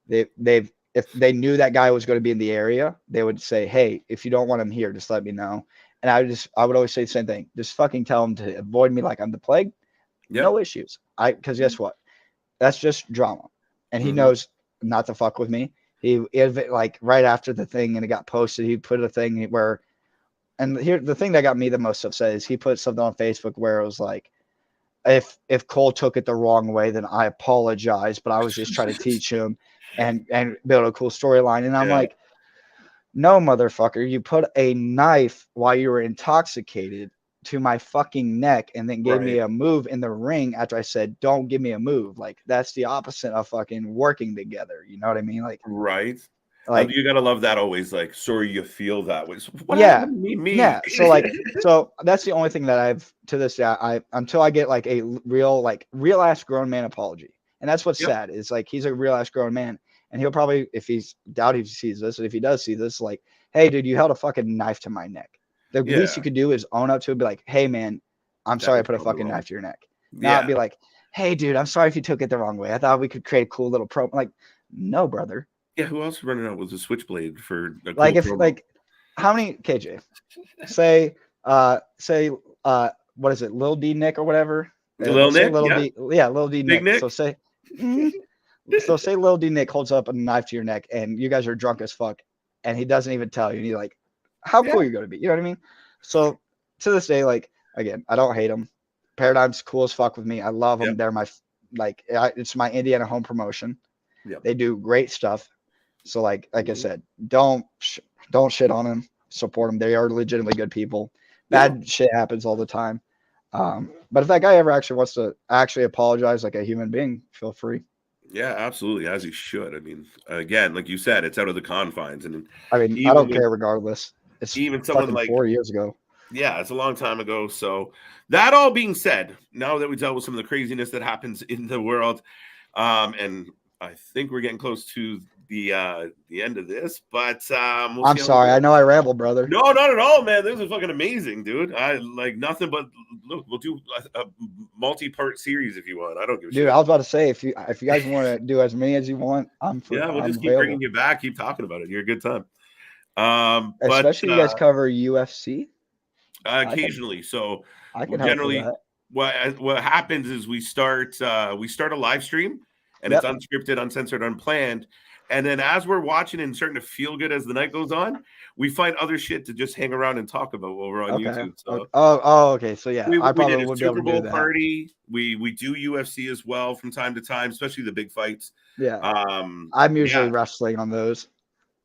they've if they knew that guy was going to be in the area, they would say, hey, if you don't want him here, just let me know. And I would always say the same thing. Just fucking tell him to avoid me like I'm the plague. Yep. No issues. Because guess what? That's just drama. And he Mhm. knows not to fuck with me. He like right after the thing and it got posted, he put a thing where, and here the thing that got me the most upset is he put something on Facebook where it was like, if Cole took it the wrong way, then I apologize. But I was just trying to teach him and build a cool storyline. And I'm Yeah. like, no, motherfucker, you put a knife while you were intoxicated to my fucking neck and then gave me Right. a move in the ring after I said, don't give me a move. Like, that's the opposite of fucking working together. You know what I mean? Right. Like, You gotta love that always. Like, sorry, you feel that way. So what yeah, happened to me? yeah. So that's the only thing that I've to this day, until I get like a real ass grown man apology. And that's what's Yep. sad. Is like, he's a real ass grown man. And he'll probably, if he's doubt he sees this, and if he does see this, like, hey, dude, you held a fucking knife to my neck. The least you could do is own up to it, be like, hey, man, I'm sorry I put a fucking knife to your neck. Not be like, hey, dude, I'm sorry if you took it the wrong way. I thought we could create a cool little pro. Like, no, brother. Yeah, who else running out with a switchblade for a like cool if promo? like how many KJ? Say what is it, Lil D Nick or whatever? Lil say Nick, Lil yeah. D, yeah, Lil D Big Nick. Nick. So say Lil D Nick holds up a knife to your neck and you guys are drunk as fuck and he doesn't even tell you and you're like, how cool are you gonna be? You know what I mean? So to this day, like, again, I don't hate him. Paradigm's cool as fuck with me. I love them. Yep. They're my it's my Indiana home promotion. Yep. They do great stuff. So like I said, don't shit on them. Support them. They are legitimately good people. Bad shit happens all the time. But if that guy ever actually wants to actually apologize like a human being, feel free. Yeah, absolutely, as he should. I mean, again, like you said, it's out of the confines, and I mean, I don't care regardless. It's even someone fucking like 4 years ago. Yeah, it's a long time ago. So that all being said, now that we dealt with some of the craziness that happens in the world, and I think we're getting close to the end of this, but we'll I'm sorry, I know I rambled, brother. No, not at all, man. This is fucking amazing, dude. I like nothing but look. We'll do a multi-part series if you want. I don't give a shit. Dude, I was about to say if you guys want to do as many as you want, I'm free. Yeah, we'll I'm just keep available. bringing you back, keep talking about it. You're a good time. Especially you guys cover UFC. Occasionally, so I can generally help with that. what happens is we start a live stream and it's unscripted, uncensored, unplanned. And then as we're watching and starting to feel good as the night goes on, we find other shit to just hang around and talk about while we're on YouTube. So okay. So yeah, I probably did a would be able Super to do Bowl that. party. We do UFC as well from time to time, especially the big fights. Yeah. I'm usually wrestling on those.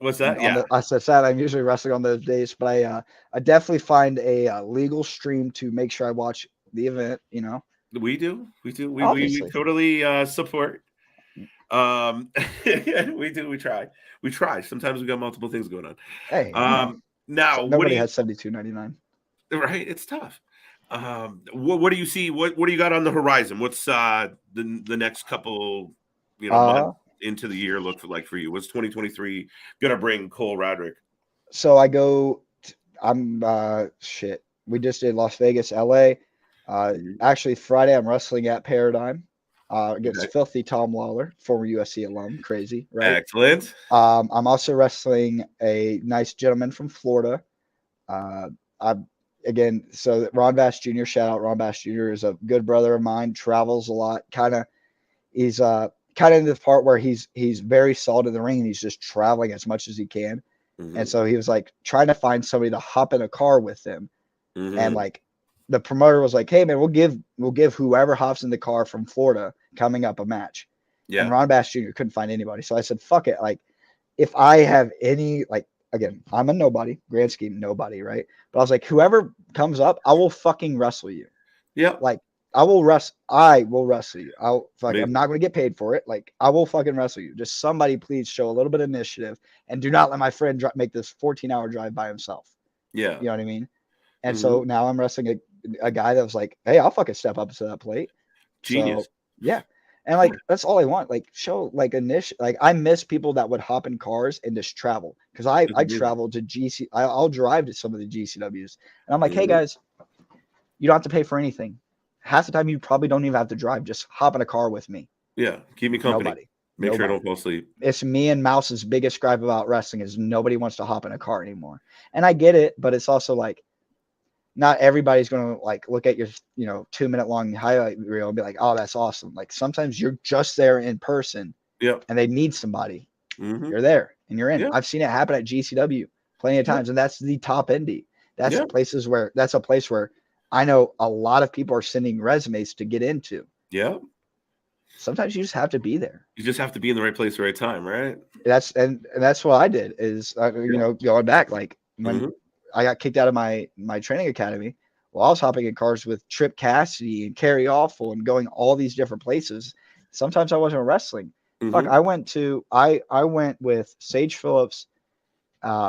What's that? I said I'm usually wrestling on those days, but I definitely find a legal stream to make sure I watch the event. You know, we do. We totally support. We do. We try. Sometimes we got multiple things going on. Hey, now so nobody has $72.99. Right, it's tough. What do you see? What do you got on the horizon? What's the next couple months into the year look like for you? What's 2023 gonna bring Cole Radrick? So shit. We just did Las Vegas, LA. Actually Friday I'm wrestling at Paradigm against Filthy Tom Lawler, former USC alum. Crazy, right? Excellent. I'm also wrestling a nice gentleman from Florida. So Ron Bass Jr., shout out Ron Bass Jr. is a good brother of mine, travels a lot, he's kind of in the part where he's very solid in the ring and he's just traveling as much as he can. And so he was like trying to find somebody to hop in a car with him. And like the promoter was like, hey man, we'll give whoever hops in the car from Florida coming up a match. Yeah. And Ron Bass Jr. couldn't find anybody. So I said, fuck it. Like if I have any, like, again, I'm a nobody, grand scheme, nobody, right? But I was like, whoever comes up, I will fucking wrestle you. Yeah. Like I will wrestle you. I'm not going to get paid for it. Like I will fucking wrestle you. Just somebody please show a little bit of initiative and do not let my friend make this 14-hour drive by himself. Yeah. You know what I mean? And so now I'm wrestling a guy that was like, hey, I'll fucking step up to that plate. Genius. So, yeah. And like, that's all I want. Like show like initiative. Like I miss people that would hop in cars and just travel. Cause I travel to GC. I'll drive to some of the GCWs and I'm like, hey guys, you don't have to pay for anything. Half the time you probably don't even have to drive. Just hop in a car with me. Yeah, keep me company. Nobody. Make sure I Nobody. don't fall asleep. It's me and Mouse's biggest gripe about wrestling is nobody wants to hop in a car anymore. And I get it, but it's also like not everybody's going to like look at your 2-minute long highlight reel and be like, oh, that's awesome. Like sometimes you're just there in person. Yep. And they need somebody. Mm-hmm. You're there and you're in. Yeah. I've seen it happen at GCW plenty of times, and that's the top indie. That's Yeah. that's a place where I know a lot of people are sending resumes to get into. Yeah. Sometimes you just have to be there. You just have to be in the right place, at the right time, right? That's what I did is going back like when I got kicked out of my training academy. Well, I was hopping in cars with Trip Cassidy and Kerry Awful and going all these different places. Sometimes I wasn't wrestling. Fuck, I went with Sage Phillips,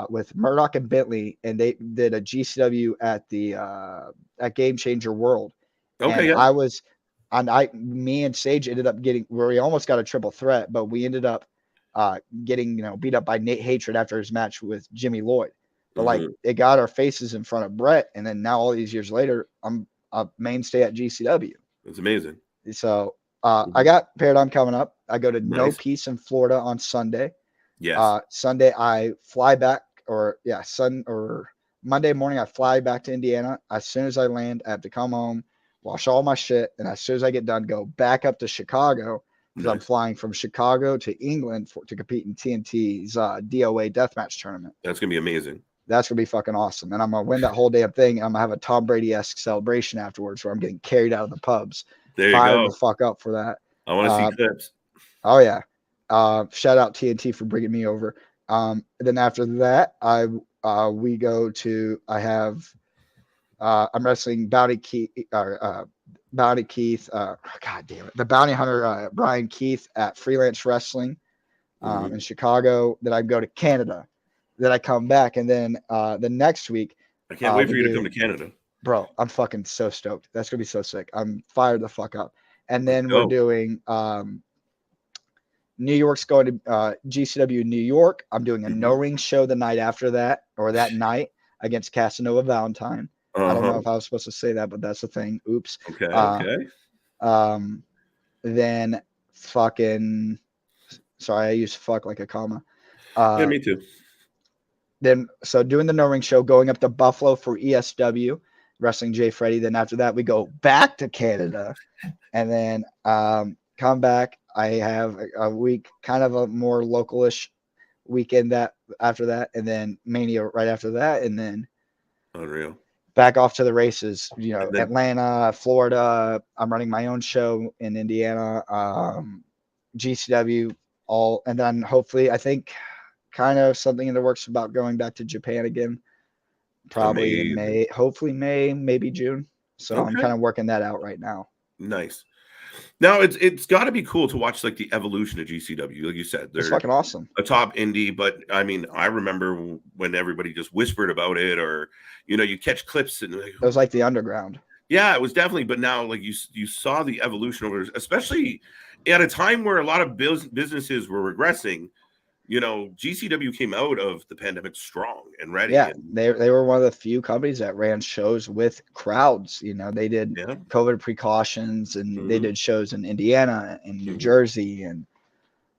with Murdoch and Bentley, and they did a GCW at Game Changer World. Okay, and me and Sage ended up getting where we almost got a triple threat, but we ended up getting beat up by Nate Hatred after his match with Jimmy Lloyd. But like it got our faces in front of Brett, and then now all these years later, I'm a mainstay at GCW. That's amazing. So I got Paradigm coming up. I go to No Peace in Florida on Sunday. Yes. Sunday I fly back, Monday morning I fly back to Indiana. As soon as I land, I have to come home, wash all my shit, and as soon as I get done, go back up to Chicago because I'm flying from Chicago to England to compete in TNT's DOA Deathmatch tournament. That's gonna be amazing. That's gonna be fucking awesome, and I'm gonna win that whole damn thing. And I'm gonna have a Tom Brady-esque celebration afterwards, where I'm getting carried out of the pubs. There you Fired go. the fuck up for that. I want to see clips. Oh yeah. Shout out TNT for bringing me over. Then after that, I'm wrestling Bounty Keith, God damn it, the Bounty Hunter Brian Keith at Freelance Wrestling in Chicago. Then I go to Canada. Then I come back, and then the next week, I can't wait for you to come to Canada, bro. I'm fucking so stoked. That's gonna be so sick. I'm fired the fuck up. And then we're doing New York's going to GCW New York. I'm doing a no-ring show the night after that, or that night, against Casanova Valentine. I don't know if I was supposed to say that, but that's the thing. Oops. Okay. Then fucking, sorry, I used fuck like a comma. Yeah, me too. Then, so doing the no-ring show, going up to Buffalo for ESW, wrestling Jay Freddy. Then after that, we go back to Canada, and then come back. I have a week, kind of a more localish weekend after that, and then Mania right after that, and then unreal. Back off to the races. Atlanta, Florida. I'm running my own show in Indiana, GCW, and then hopefully, I think, kind of something in the works about going back to Japan again, probably in May. Hopefully May, maybe June. So I'm kind of working that out right now. Nice. Now it's got to be cool to watch like the evolution of GCW. Like you said, they're fucking awesome. A top indie, but I mean, I remember when everybody just whispered about it, or you catch clips and it was like the underground. Yeah, it was definitely. But now, like you saw the evolution over, especially at a time where a lot of businesses were regressing. GCW came out of the pandemic strong and ready. Yeah, they were one of the few companies that ran shows with crowds. They did COVID precautions, and they did shows in Indiana and New Jersey and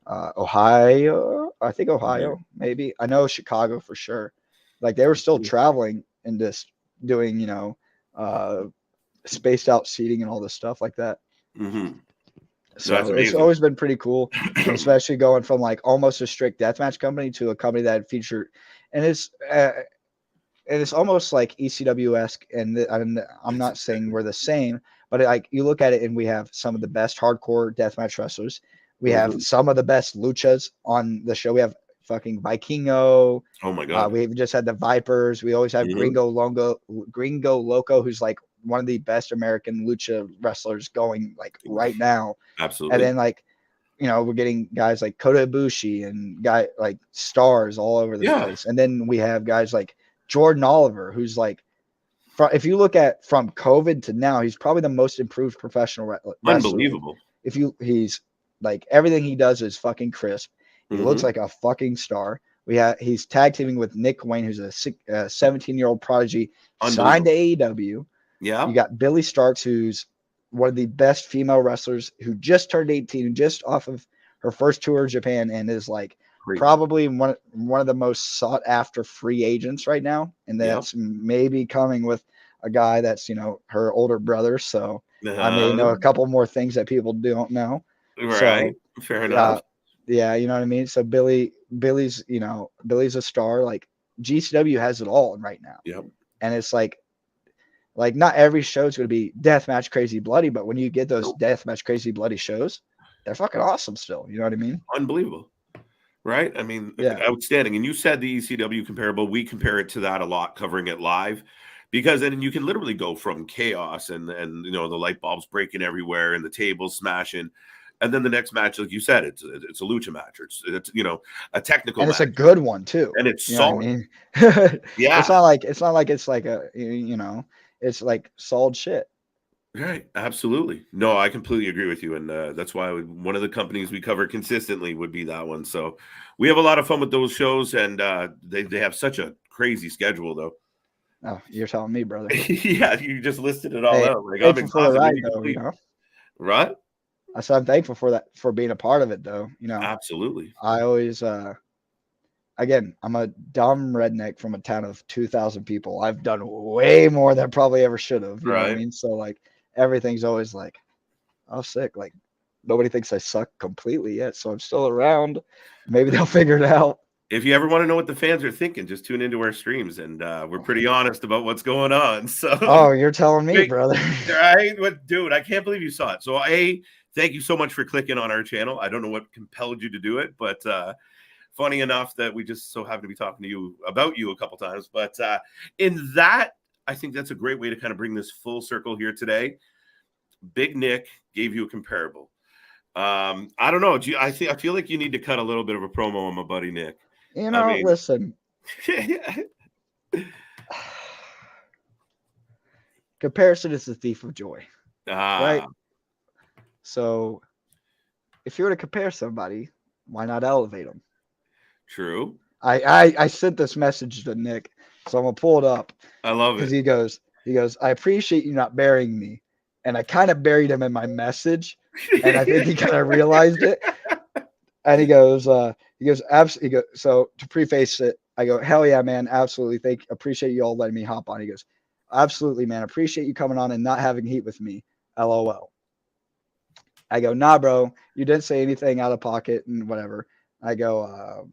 Ohio. I think Ohio, maybe. I know Chicago for sure. Like they were still traveling and just doing, spaced out seating and all this stuff like that. So it's always been pretty cool, especially going from like almost a strict deathmatch company to a company that featured, and it's almost like ECW-esque. And I'm not saying we're the same, but like you look at it, and we have some of the best hardcore deathmatch wrestlers. We have some of the best luchas on the show. We have fucking Vikingo. Oh my god. We've just had the Vipers. We always have Gringo Loco, who's like one of the best American lucha wrestlers going like right now. Absolutely. And then like, we're getting guys like Kota Ibushi and like stars all over the place. And then we have guys like Jordan Oliver, who's like, if you look at from COVID to now, he's probably the most improved professional wrestler. Unbelievable. He's like, everything he does is fucking crisp. He looks like a fucking star. He's tag teaming with Nick Wayne, who's a 17-year-old prodigy signed to AEW. Yeah. You got Billy Starks, who's one of the best female wrestlers who just turned 18, just off of her first tour of Japan, and is like probably one of the most sought after free agents right now. And that's maybe coming with a guy that's, you know, her older brother. So I may know a couple more things that people don't know. Right. So, fair enough. Yeah, you know what I mean? So Billy's, you know, Billy's a star. Like GCW has it all right now. Yep. And it's like not every show is going to be deathmatch crazy bloody, but when you get those deathmatch crazy bloody shows, they're fucking awesome still. You know what I mean? Unbelievable. Right? I mean, outstanding. And you said the ECW comparable. We compare it to that a lot, covering it live, because then you can literally go from chaos and you know, the light bulbs breaking everywhere and the tables smashing. And then the next match, like you said, it's a lucha match. It's you know, a technical and match. It's a good one too. And it's you solid. I mean? Yeah. It's not like it's like a, you know, it's like solid shit. Right. Absolutely. No, I completely agree with you. And that's why one of the companies we cover consistently would be that one. So we have a lot of fun with those shows, and they have such a crazy schedule though. Oh, you're telling me, brother. Yeah, you just listed it all out. Like, I'm exhausted. Ride, though, you know? Right? So I'm thankful for that, for being a part of it though. You know, absolutely. I always again, I'm a dumb redneck from a town of 2,000 people. I've done way more than I probably ever should have. You know what I mean? So like everything's always like, oh, sick. Like nobody thinks I suck completely yet, so I'm still around. Maybe they'll figure it out. If you ever want to know what the fans are thinking, just tune into our streams, and we're pretty honest about what's going on. So, oh, you're telling me, brother. Right? What, dude? I can't believe you saw it. So, thank you so much for clicking on our channel. I don't know what compelled you to do it, but funny enough that we just so happen to be talking to you about you a couple times. But in that, I think that's a great way to kind of bring this full circle here today. Big Nick gave you a comparable. I don't know. I feel like you need to cut a little bit of a promo on my buddy Nick. You know, listen. Comparison is the thief of joy. Right? So if you were to compare somebody, why not elevate them? True. I sent this message to Nick, so I'm gonna pull it up. I love it. Because he goes, I appreciate you not burying me. And I kind of buried him in my message. And I think he kind of realized it. And he goes, absolutely. So to preface it, I go, hell yeah, man, absolutely. Appreciate you all letting me hop on. He goes, absolutely, man. Appreciate you coming on and not having heat with me. LOL. I go, nah, bro. You didn't say anything out of pocket and whatever. I go,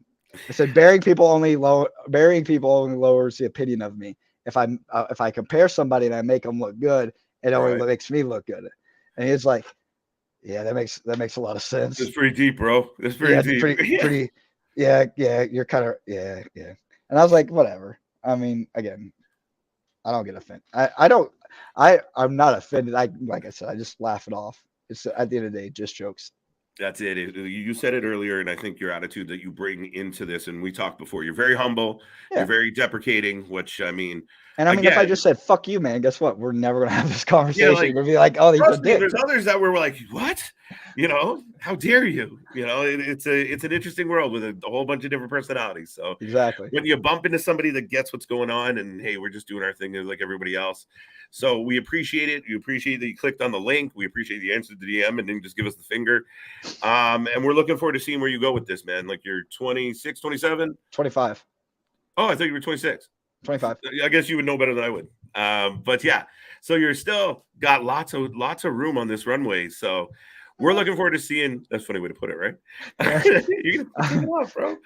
I said, burying people only lowers the opinion of me. If I compare somebody and I make them look good, it only makes me look good. And he's like, yeah, that makes a lot of sense. It's pretty deep, bro. It's pretty deep. Pretty, yeah. You're kind of, yeah. And I was like, whatever. I mean, again, I don't get offended. I'm not offended. Like I said, I just laugh it off. It's at the end of the day, just jokes. That's it. You said it earlier, and I think your attitude that you bring into this, and we talked before, you're very humble, you're very deprecating, which I mean. And I mean, if I just said, fuck you, man, guess what? We're never going to have this conversation. Yeah, we'll be like, oh, there's others that were like, what? You know, how dare you? You know, it's an interesting world with a whole bunch of different personalities. So exactly. When you bump into somebody that gets what's going on and, hey, we're just doing our thing like everybody else. So we appreciate it. You appreciate that you clicked on the link. We appreciate the answer to the DM and then just give us the finger. And we're looking forward to seeing where you go with this, man. Like you're 26, 27? 25. Oh, I thought you were 26. 25. I guess you would know better than I would. But yeah, so you're still got lots of room on this runway. So we're looking forward to seeing. That's a funny way to put it, right? You're gonna off, bro.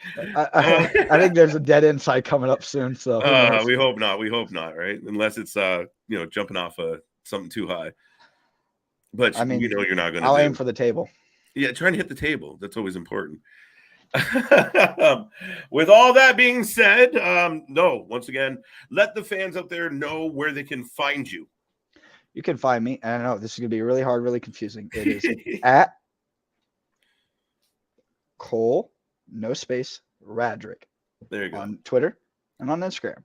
I think there's a dead end side coming up soon. So we hope not. We hope not, right? Unless it's jumping off something too high. But I mean, you're not gonna. I'll aim for the table. Yeah, trying to hit the table. That's always important. With all that being said, once again, let the fans out there know where they can find you. You can find me. I know this is gonna be really hard, really confusing. It is at Cole, no space, Radrick. There you go. On Twitter and on Instagram.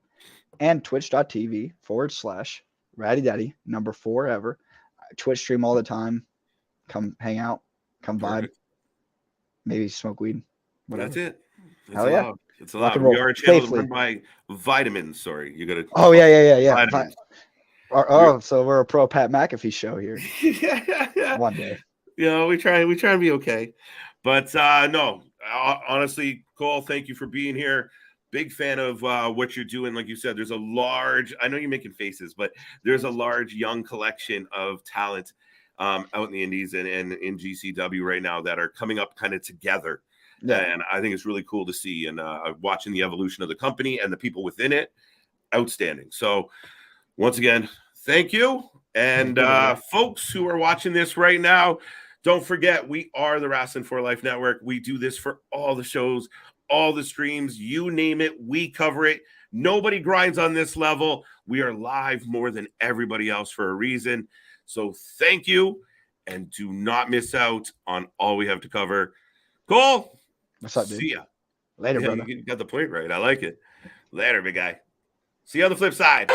And twitch.tv/Raddy Daddy, number 4 ever. Twitch stream all the time. Come hang out, come vibe. Maybe smoke weed. Whatever. That's it. Hell yeah. It's allowed. We are a channel run by vitamins. Sorry, you got to. Oh yeah. So we're a pro Pat McAfee show here. Yeah. One day. We try and be okay. But no, honestly, Cole, thank you for being here. Big fan of what you're doing. Like you said, there's a large, I know you're making faces, but there's a large young collection of talent out in the Indies and in GCW right now that are coming up kind of together. Yeah. And I think it's really cool to see, and watching the evolution of the company and the people within it. Outstanding. So once again, thank you. And folks who are watching this right now, don't forget, we are the Wrasslin for Life Network. We do this for all the shows, all the streams, you name it, we cover it. Nobody grinds on this level. We are live more than everybody else for a reason. So thank you, and do not miss out on all we have to cover. Cole, what's up, dude? See ya. Later, brother. You got the point right. I like it. Later, big guy. See you on the flip side.